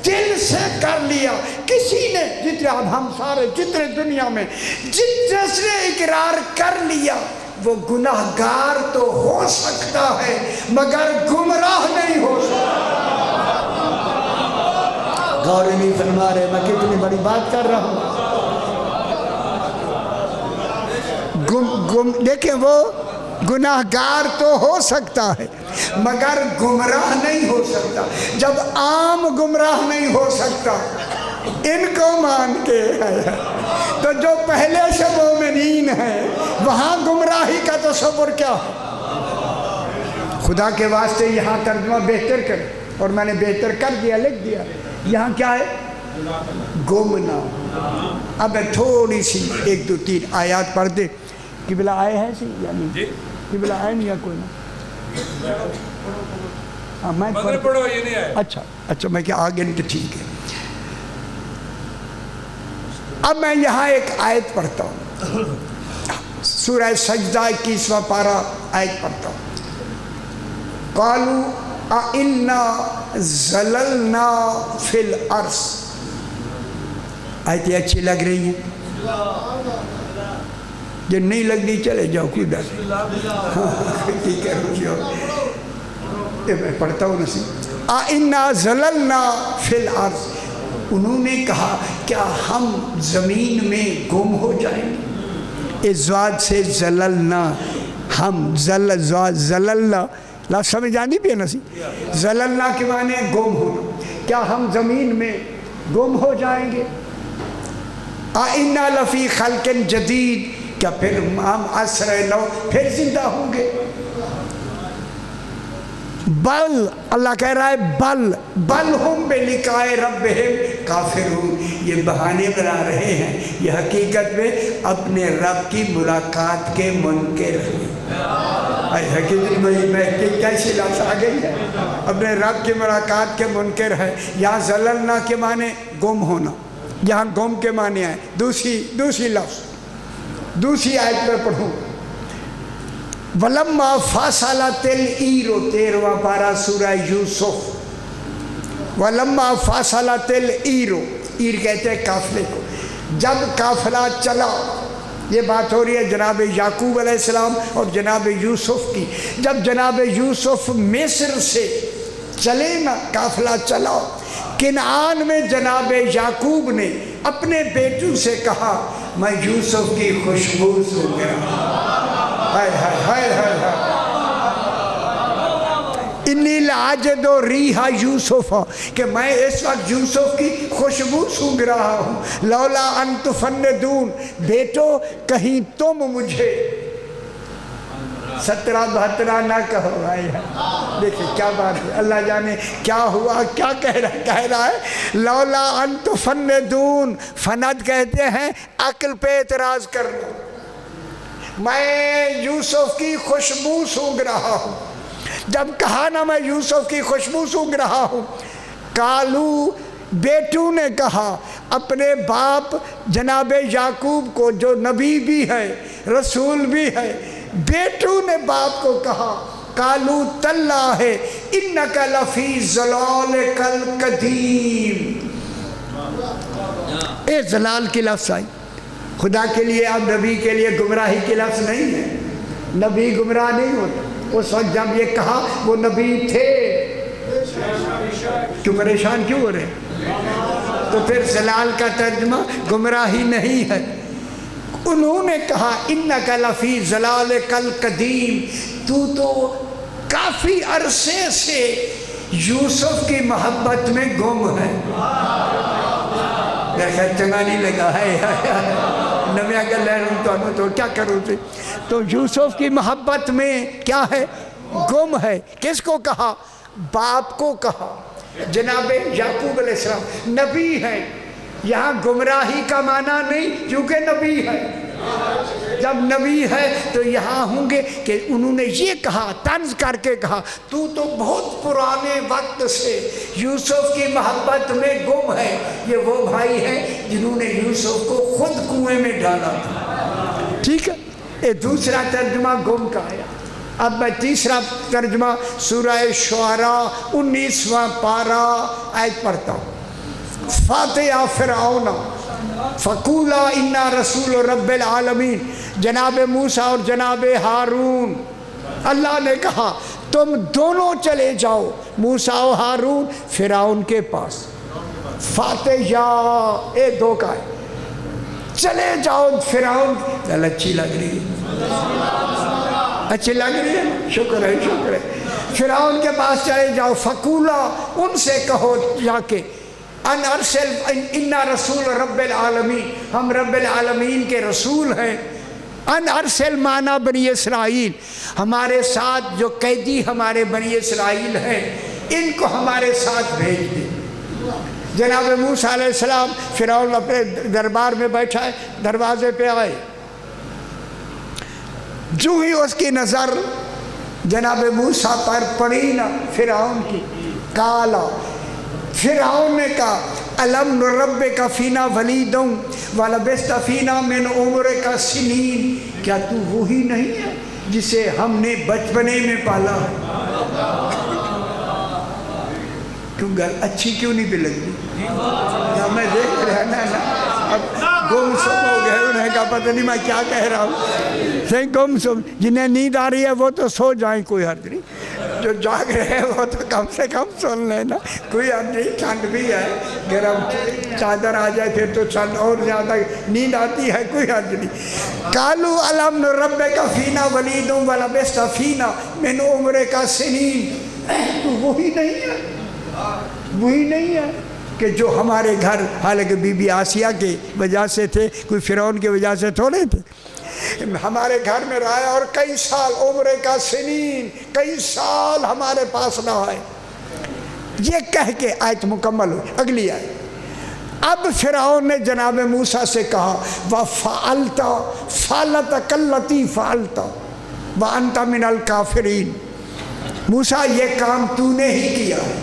دل سے کر لیا۔ کسی نے جتنے ہم سارے جتنے دنیا میں جس نے اقرار کر لیا وہ گناہگار تو ہو سکتا ہے مگر گمراہ نہیں ہو سکتا۔ غور نہیں فرما رہے، میں کتنی بڑی بات کر رہا ہوں۔ دیکھیں وہ گناہگار تو ہو سکتا ہے مگر گمراہ نہیں ہو سکتا۔ جب عام گمراہ نہیں ہو سکتا ان کو مان کے ہے تو جو پہلے سے مومنین ہیں وہاں گمراہی کا تصور کیا ہے؟ خدا کے واسطے یہاں ترجمہ بہتر کریں، اور میں نے بہتر کر دیا، لکھ دیا۔ یہاں کیا ہے؟ گمنا۔ اب میں تھوڑی سی 1 2 3 آیات پڑھ دے۔ قبلہ آئے ہیں سی یعنی قبلہ آئے نہیں یا کوئی نہ؟ میں پڑھو، یہ نہیں آئے۔ اچھا میں کیا آگے نہیں تو ٹھیک ہے۔ اب میں یہاں ایک آیت پڑھتا ہوں، سورہ سجدہ 21واں پارہ آیت پڑھتا ہوں۔ قالوا اِنَّا زَلَلْنَا فِي الْأَرْضِ۔ آیتیں اچھی لگ رہی ہیں؟ جو نہیں لگ رہی چلے جاؤ کوئی ڈر ٹھیک ہے، میں پڑھتا ہوں نسی۔ اِنَّا زَلَلْنَا فِي الْأَرْضِ۔ انہوں نے کہا کیا ہم زمین میں گم ہو جائیں گے؟ ازواج سے زللنا، ہم زللنا لفظ سمجھ آنی بھی ہے نا سی؟ زللنا کے معنی گم ہونا، کیا ہم زمین میں گم ہو جائیں گے؟ اِنَّا لَفِي خَلْقٍ جَدِيدٍ، کیا پھر ہم عصر نو پھر زندہ ہوں گے؟ بل، اللہ کہہ رہا ہے بل ہم بلقاء ربہم کافرون۔ یہ بہانے بنا رہے ہیں، یہ حقیقت میں اپنے رب کی ملاقات کے منکر ہیں۔ حقیقت میں کیسی لفظ آ گئی ہے؟ اپنے رب کی ملاقات کے منکر ہے۔ یہاں زللنا کے معنی گم ہونا، یہاں گم کے معنی ہے۔ دوسری لفظ دوسری آیت میں پڑھوں، وَلَمَّا فَاصَلَتِ الْعِيرُ 13واں پارہ سورہ یوسف۔ وَلَمَّا فَاصَلَتِ الْعِيرُ، عیر کہتے ہیں قافلے کو، جب قافلہ چلا، یہ بات ہو رہی ہے جناب یعقوب علیہ السلام اور جناب یوسف کی۔ جب جناب یوسف مصر سے چلے نا، قافلہ چلا، کنعان میں جناب یعقوب نے اپنے بیٹوں سے کہا میں یوسف کی خوشبو سونگ رہا، ہائے ہائے ہائے ہائے ہائے، انی لاجد ریح یوسف، کہ میں اس وقت یوسف کی خوشبو سونگ رہا ہوں۔ لولا ان تفندون، بیٹو کہیں تم مجھے 17 نہ کہو۔ دیکھیں کیا بات ہے، اللہ جانے کیا ہوا، کیا کہہ رہا ہے لولا ان تفندون، فند کہتے ہیں عقل پہ اعتراض کرنا۔ میں یوسف کی خوشبو سونگ رہا ہوں، جب کہا نا میں یوسف کی خوشبو سونگ رہا ہوں، کالو بیٹوں نے کہا اپنے باپ جناب یعقوب کو جو نبی بھی ہے رسول بھی ہے، بیٹوں نے باپ کو کہا کالو تاللہ انک لفی ضلالک القدیم۔ اے ضلال کی لفظ آئی خدا کے لیے، اب نبی کے لیے گمراہی کی لفظ نہیں ہے، نبی گمراہ نہیں ہوتا۔ اس وقت جب یہ کہا وہ نبی تھے، کیوں پریشان کیوں ہو رہے؟ تو پھر ضلال کا ترجمہ گمراہی نہیں ہے۔ انہوں نے کہا انک لفی ضلالک القدیم، تو کافی عرصے سے یوسف کی محبت میں گم ہے۔ دیکھا چنگا نہیں لگا ہے، نویں اگر لہروں تو کیا کروں سے، تو یوسف کی محبت میں کیا ہے؟ گم ہے۔ کس کو کہا؟ باپ کو کہا، جناب یعقوب علیہ السلام نبی ہے، یہاں گمراہی کا معنی نہیں کیونکہ نبی ہے، جب نبی ہے تو یہاں ہوں گے کہ انہوں نے یہ کہا، طنز کر کے کہا، تو بہت پرانے وقت سے یوسف کی محبت میں گم ہے۔ یہ وہ بھائی ہیں جنہوں نے یوسف کو خود کنویں میں ڈالا تھا۔ ٹھیک ہے، یہ دوسرا ترجمہ گم کا آیا۔ اب میں تیسرا ترجمہ سورہ شعراء 19واں پارہ آیت پڑھتا ہوں۔ فاتحہ فرعون فقولا انا رسول رب العالمین، جناب موسیٰ اور جناب ہارون، اللہ نے کہا تم دونوں چلے جاؤ موسیٰ و ہارون فرعون کے پاس۔ فاتحہ ایک دو کا ہے، چلے جاؤ فرعون، چل اچھی لگ رہی ہے، اچھی لگ رہی ہے، شکر ہے شکر ہے۔ فرعون کے پاس چلے جاؤ، فقولا ان سے کہو جا کے، ان ارسل انا رسول رب العالمین، ہم رب العالمین کے رسول ہیں۔ ان ارسل مانا بنی اسرائیل، ہمارے ساتھ جو قیدی ہمارے بنی اسرائیل ہیں ان کو ہمارے ساتھ بھیج دیں۔ جناب موسیٰ علیہ السلام فرعون اپنے دربار میں بیٹھا ہے، دروازے پہ آئے، جو ہی اس کی نظر جناب موسیٰ پر پڑی نا فرعون کی، کالا، فرعون نے کہا الم نربک فینا ولیدا ولبثت فینا من عمرک سنین، کیا تو وہی نہیں ہے جسے ہم نے بچپنے میں پالا؟ کیوں گل اچھی کیوں نہیں بھی لگتی؟ میں دیکھ رہا نا، اب گم سم ہو گئے، انہیں کہا پتہ نہیں میں کیا کہہ رہا ہوں، صحیح گم سم۔ جنہیں نیند آ رہی ہے وہ تو سو جائیں، کوئی حرج نہیں، جو جاگ رہے ہیں وہ تو کم سے کم سن لینا، کوئی حرج نہیں، ٹھنڈ بھی ہے، گرم چادر آ جائے پھر تو ٹھنڈ اور زیادہ نیند آتی ہے، کوئی حرج نہیں۔ قالوا الم نربک فینا ولیدا ولبثت فینا من عمرک سنین، تو وہی نہیں ہے، وہی نہیں ہے کہ جو ہمارے گھر، حالانکہ بی بی آسیہ کی وجہ سے تھے، کوئی فرعون کی وجہ سے تھوڑے تھے، ہمارے گھر میں رہا اور کئی سال، عمر کا سنین، کئی سال ہمارے پاس نہ آئے۔ یہ کہہ کے آیت مکمل ہوئی۔ اگلی آیت، اب فرعون نے جناب موسیٰ سے کہا وَفَعَلْتَ فَعْلَتَكَ الَّتِي فَعَلْتَ وَأَنْتَ مِنَ الْكَافِرِينَ، موسیٰ یہ کام تو نے ہی کیا ہے۔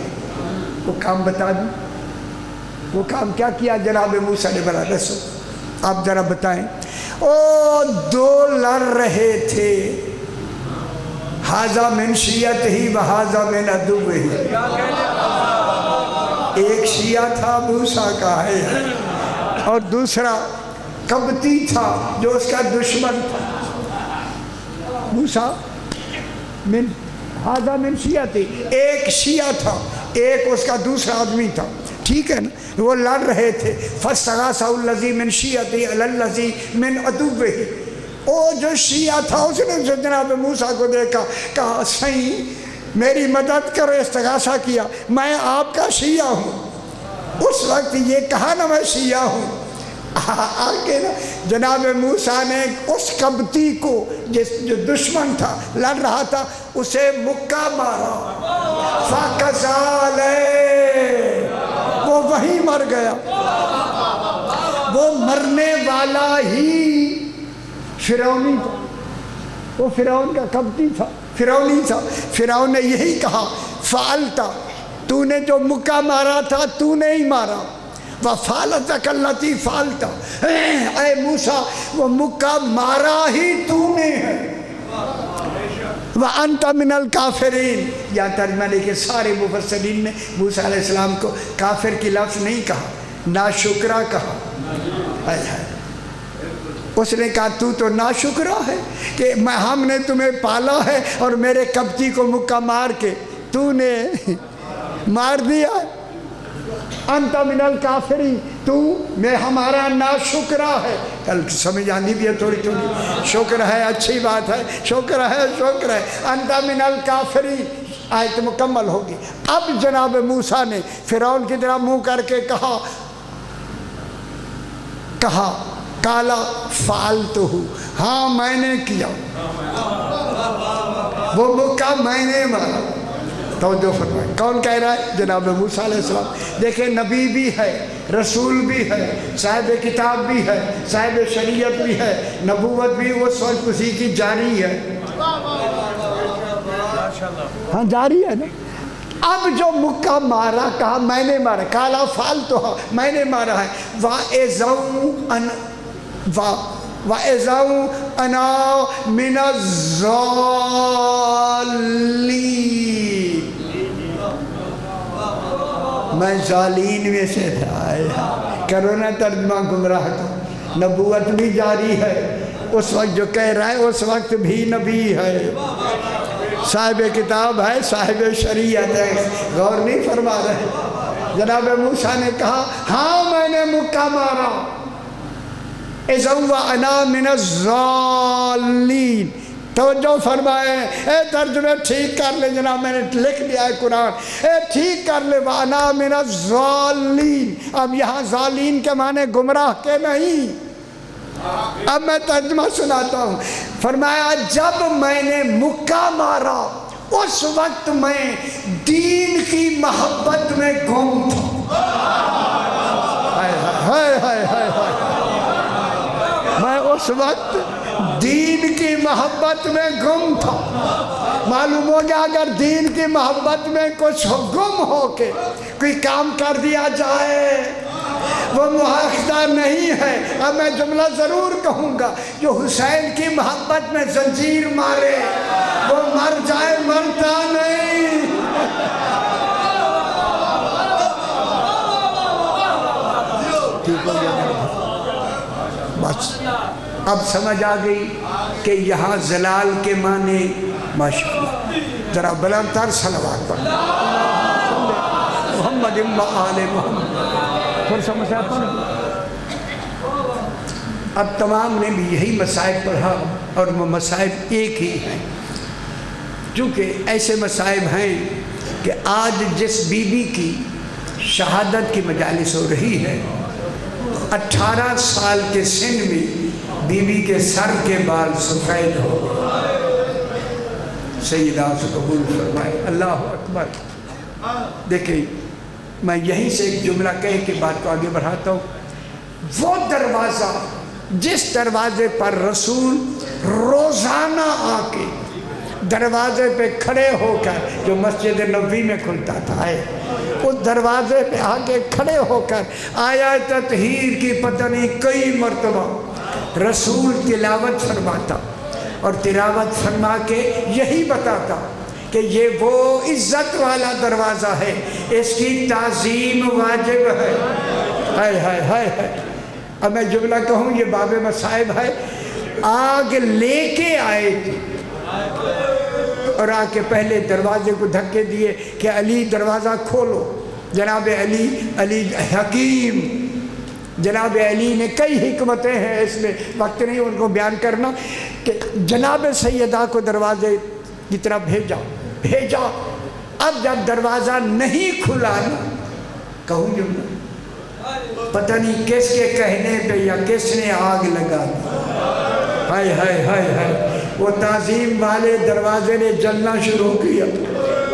وہ کام بتا دوں، وہ کام کیا کیا جناب موسیٰ نے؟ بڑا رسول آپ ذرا بتائیں۔ او دو لڑ رہے تھے، ھذا من شیعتہ وھذا من عدوہ، ایک شیعہ تھا موسیٰ کا ہے اور دوسرا قبطی تھا جو اس کا دشمن تھا۔ موسیٰ من ھذا من شیعتہ، ایک شیعہ تھا، ایک اس کا دوسرا آدمی تھا، ٹھیک ہے نا، وہ لڑ رہے تھے۔ فَاسْتَغَاثَهُ الَّذِي مِنْ شِيعَتِهِ عَلَى الَّذِي مِنْ عَدُوِّهِ، وہ جو شیعہ تھا اس نے جناب موسیٰ کو دیکھا، کہا سائیں میری مدد کرو، استغاثہ کیا، میں آپ کا شیعہ ہوں۔ اس وقت یہ کہا نا میں شیعہ ہوں، آگے نا جناب موسیٰ نے اس قبطی کو جو دشمن تھا، لڑ رہا تھا، اسے مکہ مارا، فَقَزَالَ، وہ وہیں مر گیا۔ وہ مرنے والا ہی فرعونی تھا، وہ فرعون کا قبطی تھا، فرعونی تھا۔ فرعون نے یہی کہا فعلت، تو نے جو مکہ مارا تھا تو نے ہی مارا، وَفَعَلْتَكَ الَّتِي فَعَلْتَ، اے موسیٰ وہ مکہ مارا ہی تو نے ہے، وَأَنْتَ مِنَ الْكَافِرِينَ۔ یا ترجمہ لکھے سارے مفسرین نے موسیٰ علیہ السلام کو کافر کی لفظ نہیں کہا، ناشکرہ کہا۔ اس نے کہا تو ناشکرہ ہے کہ ہم نے تمہیں پالا ہے اور میرے قبطی کو مکہ مار کے تو نے مار دیا۔ انت من الکافرین، تو میں ہمارا ناشکرہ ہے۔ کل سمجھ آندی بھی ہے تھوڑی تھوڑی، شکر ہے اچھی بات ہے، شکر ہے شکر ہے۔ انت من الکافرین، آیت مکمل ہوگی۔ اب جناب موسیٰ نے فرعون کی طرح منہ کر کے کہا کالا فعلتہ، ہاں میں نے کیا، وہ مکہ میں نے مارا، توجہ فرمائیں، کون کہہ رہا ہے؟ جناب موسیٰ علیہ السلام۔ دیکھیں نبی بھی ہے، رسول بھی ہے، صاحب کتاب بھی ہے، صاحب شریعت بھی ہے، نبوت بھی اس وقت اسی کی جاری ہے۔ ہاں جاری ہے نا۔ اب جو مکہ مارا، کہا میں نے مارا، کالا فالتو میں نے مارا ہے۔ وَإِذَوْ أَنَا مِنَ الظَّالِّينَ، میں ظالین میں سے تھا۔ کرو نا ترجمہ گمراہ کا۔ نبوت بھی جاری ہے، اس وقت جو کہہ رہا ہے اس وقت بھی نبی ہے، صاحب کتاب ہے، صاحب شریعت ہے۔ غور نہیں فرما رہے؟ جناب موسیٰ نے کہا ہاں میں نے مکہ مارا۔ اِذَا وَأَنَا مِنَ الظَّالِّينَ، توجہ فرمائیں، اے ترجمے ٹھیک کر لیں جناب، میں نے لکھ دیا ہے قرآن، اے ٹھیک کر لیں وَأَنَا مِنَ الظَّالِّينَ۔ اب یہاں ظالین کے معنی گمراہ کے نہیں۔ اب میں ترجمہ سناتا ہوں۔ فرمایا جب میں نے مکہ مارا اس وقت میں دین کی محبت میں گم تھا۔ میں اس وقت دین کی محبت میں گم تھا۔ معلوم ہو گیا اگر دین کی محبت میں کچھ گم ہو کے کوئی کام کر دیا جائے وہ مواخذہ نہیں ہے۔ اب میں جملہ ضرور کہوں گا، جو حسین کی محبت میں زنجیر مارے وہ مر جائے، مرتا نہیں۔ ٹھیک ہو گیا بس، اب سمجھ آ گئی کہ یہاں زلال کے معنی ماشاءاللہ ذرا بلند تر صلوات پڑھ محمد آل محمد۔ پھر سمجھ آتا نا؟ اب تمام نے بھی یہی مسائب پڑھا اور وہ مسائب ایک ہی ہیں، چونکہ ایسے مسائب ہیں کہ آج جس بی بی کی شہادت کی مجالس ہو رہی ہے، 18 سال کے سن میں بی بی کے سر کے بال سفید ہو گئے۔ سیدہ سے قبول فرمائے، اللہ اکبر۔ دیکھیں میں یہیں سے ایک جملہ کہہ کے بات کو آگے بڑھاتا ہوں۔ وہ دروازہ جس دروازے پر رسول روزانہ آ کے دروازے پہ کھڑے ہو کر، جو مسجد نبوی میں کھلتا تھا، اس دروازے پہ آ کے کھڑے ہو کر آیات تطہیر کی پتہ نہیں کئی مرتبہ رسول تلاوت فرماتا، اور تلاوت فرما کے یہی بتاتا کہ یہ وہ عزت والا دروازہ ہے، اس کی تعظیم واجب ہے۔ اب میں جملہ کہوں، یہ باب مصائب ہے۔ آگ لے کے آئے تھے اور آ کے پہلے دروازے کو دھکے دیے کہ علی دروازہ کھولو۔ جناب علی حکیم، جناب علی نے کئی حکمتیں ہیں، اس میں وقت نہیں ان کو بیان کرنا، کہ جناب سیدہ کو دروازے کی طرف بھیجا۔ اب جب دروازہ نہیں کھلا نا، کہوں جملہ پتہ نہیں کس کے کہنے پہ یا کس نے آگ لگا دی۔ وہ تعظیم والے دروازے نے جلنا شروع کیا۔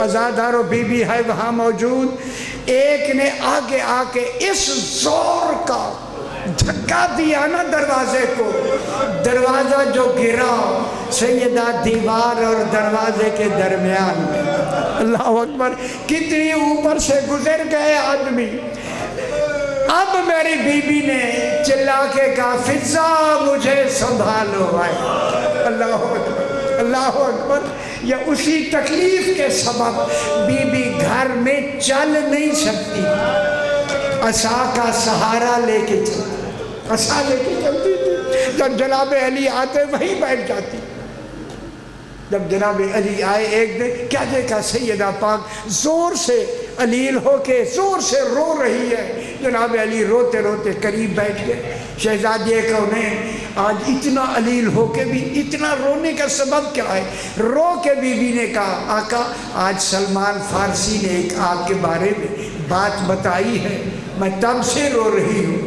عزادار و بی بی ہے وہاں موجود، ایک نے آگے آ کے اس زور کا دھکا دیا نا دروازے کو، دروازہ جو گرا سیدہ دیوار اور دروازے کے درمیان میں۔ اللہ اکبر، کتنی اوپر سے گزر گئے آدمی۔ اب میری بی بی نے چلا کے کہا فضا مجھے سنبھالو بھائی۔ اللہ اکبر، اللہ اکبر۔ یا اسی تکلیف کے سبب بی بی گھر میں چل نہیں سکتی، عصا کا سہارا لے کے چلتی، عصا لے کے چلتی تھی۔ جب جناب علی آتے وہیں بیٹھ جاتی۔ جب جناب علی آئے ایک دن، کیا دیکھا سیدہ پاک زور سے علیل ہو کے زور سے رو رہی ہے۔ جناب علی روتے روتے قریب بیٹھ گئے۔ شہزادی کونین آج اتنا علیل ہو کے بھی اتنا رونے کا سبب کیا ہے؟ رو کے بی بی نے کہا آقا آج سلمان فارسی نے ایک آپ کے بارے میں بات بتائی ہے، میں تب سے رو رہی ہوں۔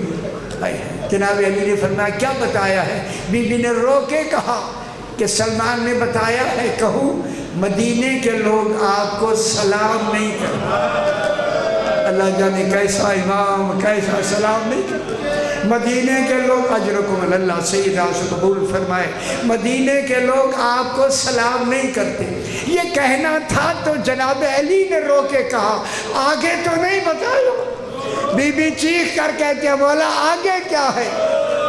جناب علی نے فرمایا کیا بتایا ہے؟ بی بی نے رو کے کہا کہ سلمان نے بتایا ہے کہوں مدینے کے لوگ آپ کو سلام نہیں کرتے۔ اللہ جانے کیسا امام، کیسا سلام نہیں کرتے۔ مدینے کے لوگ اجرکم اللہ سیدہ سے قبول فرمائے، مدینے کے لوگ آپ کو سلام نہیں کرتے۔ یہ کہنا تھا تو جناب علی نے رو کے کہا آگے تو نہیں بتایا۔ بی بی چیخ کر کہتے ہیں مولا آگے کیا ہے؟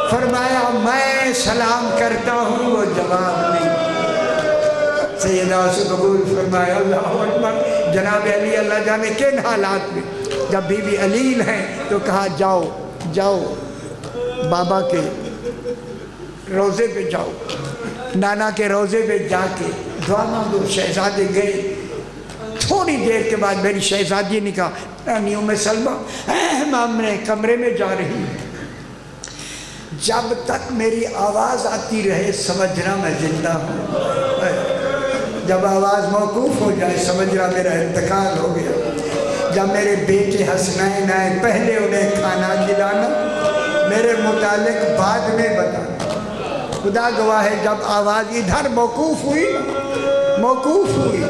فرمایا میں سلام کرتا ہوں وہ جواب نہیں۔ سیدہ سے قبول فرمایا اللہ اکبر۔ جناب علی اللہ جانے کن حالات میں جب بی بی علیل ہیں تو کہا جاؤ جاؤ بابا کے روزے پہ جاؤ، نانا کے روزے پہ جا کے دعا مانگو۔ شہزادے گئے، تھوڑی دیر کے بعد میری شہزادی نے کہا رانی ام سلمہ ہم نے کمرے میں جا رہی ہے، جب تک میری آواز آتی رہے سمجھنا میں زندہ ہوں، جب آواز موقوف ہو جائے سمجھنا میرا انتقال ہو گیا۔ جب میرے بیٹے حسنین آئے پہلے انہیں کھانا کھلانا، میرے متعلق بعد میں بتانا۔ خدا گواہ ہے جب آواز ادھر موقوف ہوئی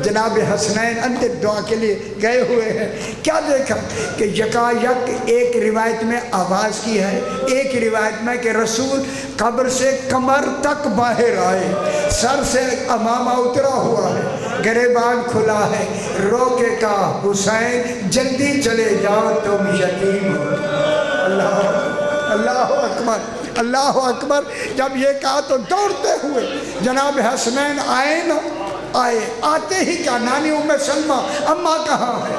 جناب حسنین اندر دعا کے لیے گئے ہوئے ہیں، کیا دیکھا کہ یکایک ایک روایت میں آواز کی ہے، ایک روایت میں کہ رسول قبر سے کمر تک باہر آئے، سر سے امامہ اترا ہوا ہے، گریبان کھلا ہے، رو کے کہا حسین جلدی چلے جاؤ تم یتیم ہو۔ اللہ اکبر اللہ اکبر۔ جب یہ کہا تو دوڑتے ہوئے جناب حسنین آئے نا، آتے ہی کہا نانی ام سلمہ اماں کہاں ہے؟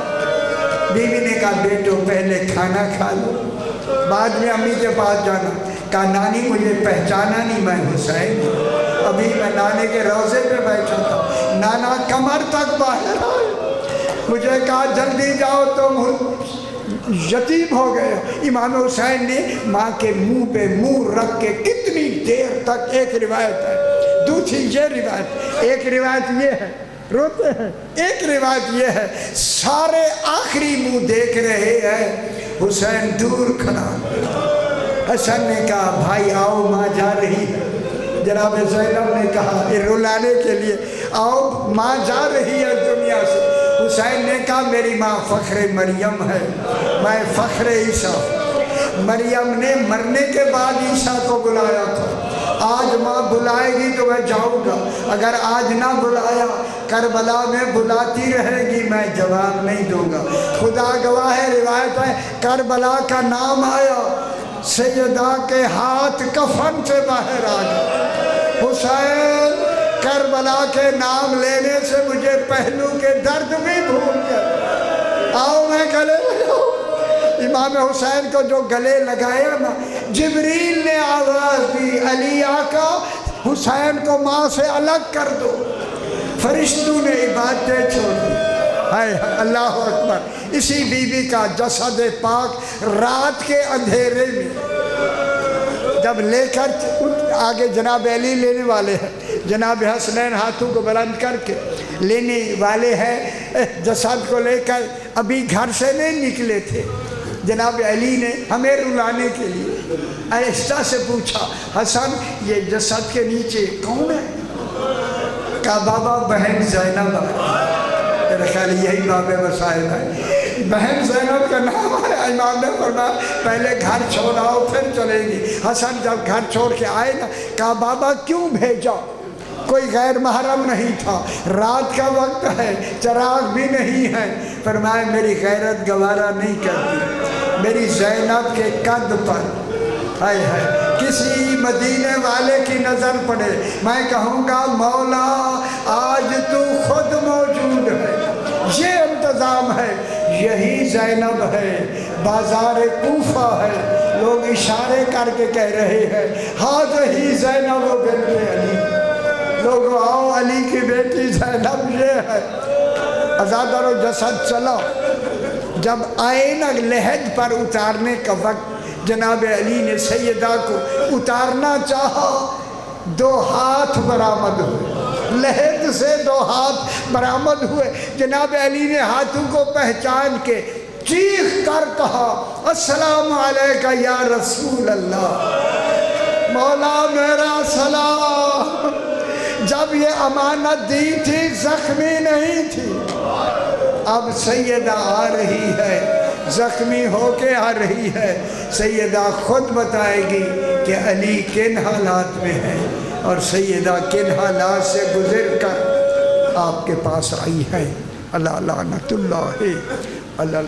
بیوی نے کہا بیٹو پہلے کھانا کھا لو بعد میں امی کے پاس جانا۔ کہا نانی مجھے پہچانا نہیں، میں حسین ہوں، ابھی میں نانے کے روزے پہ بیٹھا تھا، نانا کمر تک باہر آئے، مجھے کہا جلدی جاؤ تم یتیم ہو گئے۔ امام حسین نے ماں کے منہ پہ منہ رکھ کے کتنی دیر تک، ایک روایت ہے، دوسری یہ روایت، ایک روایت یہ ہے روتے ہیں، ایک روایت یہ ہے سارے آخری منہ دیکھ رہے ہیں، حسین دور کھڑا۔ حسن نے کہا بھائی آؤ ماں جا رہی ہے۔ جناب زینب نے کہا رلانے کے لیے آؤ ماں جا رہی ہے دنیا سے۔ حسین نے کہا میری ماں فخر مریم ہے، میں فخر عیسیٰ۔ مریم نے مرنے کے بعد عیسیٰ کو بلایا تھا، آج ماں بلائے گی تو میں جاؤں گا، اگر آج نہ بلایا کربلا میں بلاتی رہے گی میں جواب نہیں دوں گا۔ خدا گواہ ہے روایت ہے کربلا کا نام آیا، سیدہ کے ہاتھ کفن سے باہر آ گئے۔ حسین کربلا کے نام لینے سے مجھے پہلو کے درد بھی بھول گئے، آؤ میں گلے لگاؤں۔ امام حسین کو جو گلے لگایا نا، جبریل نے آواز دی علی آقا حسین کو ماں سے الگ کر دو، فرشتوں نے عبادتیں چھوڑ دی۔ ہائے اللہ اکبر۔ اسی بی بی کا جسد پاک رات کے اندھیرے میں جب لے کر آگے جناب علی لینے والے ہیں، جناب حسنین ہاتھوں کو بلند کر کے لینے والے ہیں، جسد کو لے کر ابھی گھر سے نہیں نکلے تھے، جناب علی نے ہمیں رلانے کے لیے آہستہ سے پوچھا حسن یہ جسد کے نیچے کون ہے؟ کہا بابا بہن زینب ہے۔ میرا خیال یہی باب مسائل ہے، بہن زینب کا نام ہے۔ امام نے فرمایا پہلے گھر چھوڑاؤ پھر چلے گی۔ حسن جب گھر چھوڑ کے آئے نا، کہا بابا کیوں بھیجا؟ کوئی غیر محرم نہیں تھا، رات کا وقت ہے، چراغ بھی نہیں ہے۔ فرمایا میری غیرت گوارا نہیں کرتی، میری زینب کے قد پر ہائے ہائے کسی مدینے والے کی نظر پڑے، میں کہوں گا مولا آج تو خود موجود ہے۔ یہ انتظام ہے، یہی زینب ہے، بازار کوفہ ہے، لوگ اشارے کر کے کہہ رہے ہیں ہذہ زینب بنت علی، لوگ آؤ علی کی بیٹی زینب یہ ہے۔ ازادر و جسد چلا، جب آئے نا لحد پر اتارنے کا وقت، جناب علی نے سیدہ کو اتارنا چاہا، 2 ہاتھ برآمد ہوئے، لحد سے 2 ہاتھ برآمد ہوئے۔ جناب علی نے ہاتھوں کو پہچان کے چیخ کر کہا السلام علیکہ یا رسول اللہ، مولا میرا سلام۔ امانت دی تھی زخمی نہیں تھی. اب سیدہ آ رہی ہے، زخمی ہو کے آ رہی ہے. سیدہ خود بتائے گی کہ علی کن حالات میں ہے، اور سیدہ کن حالات سے گزر کر آپ کے پاس آئی ہے. اللہ لعنت اللہ علی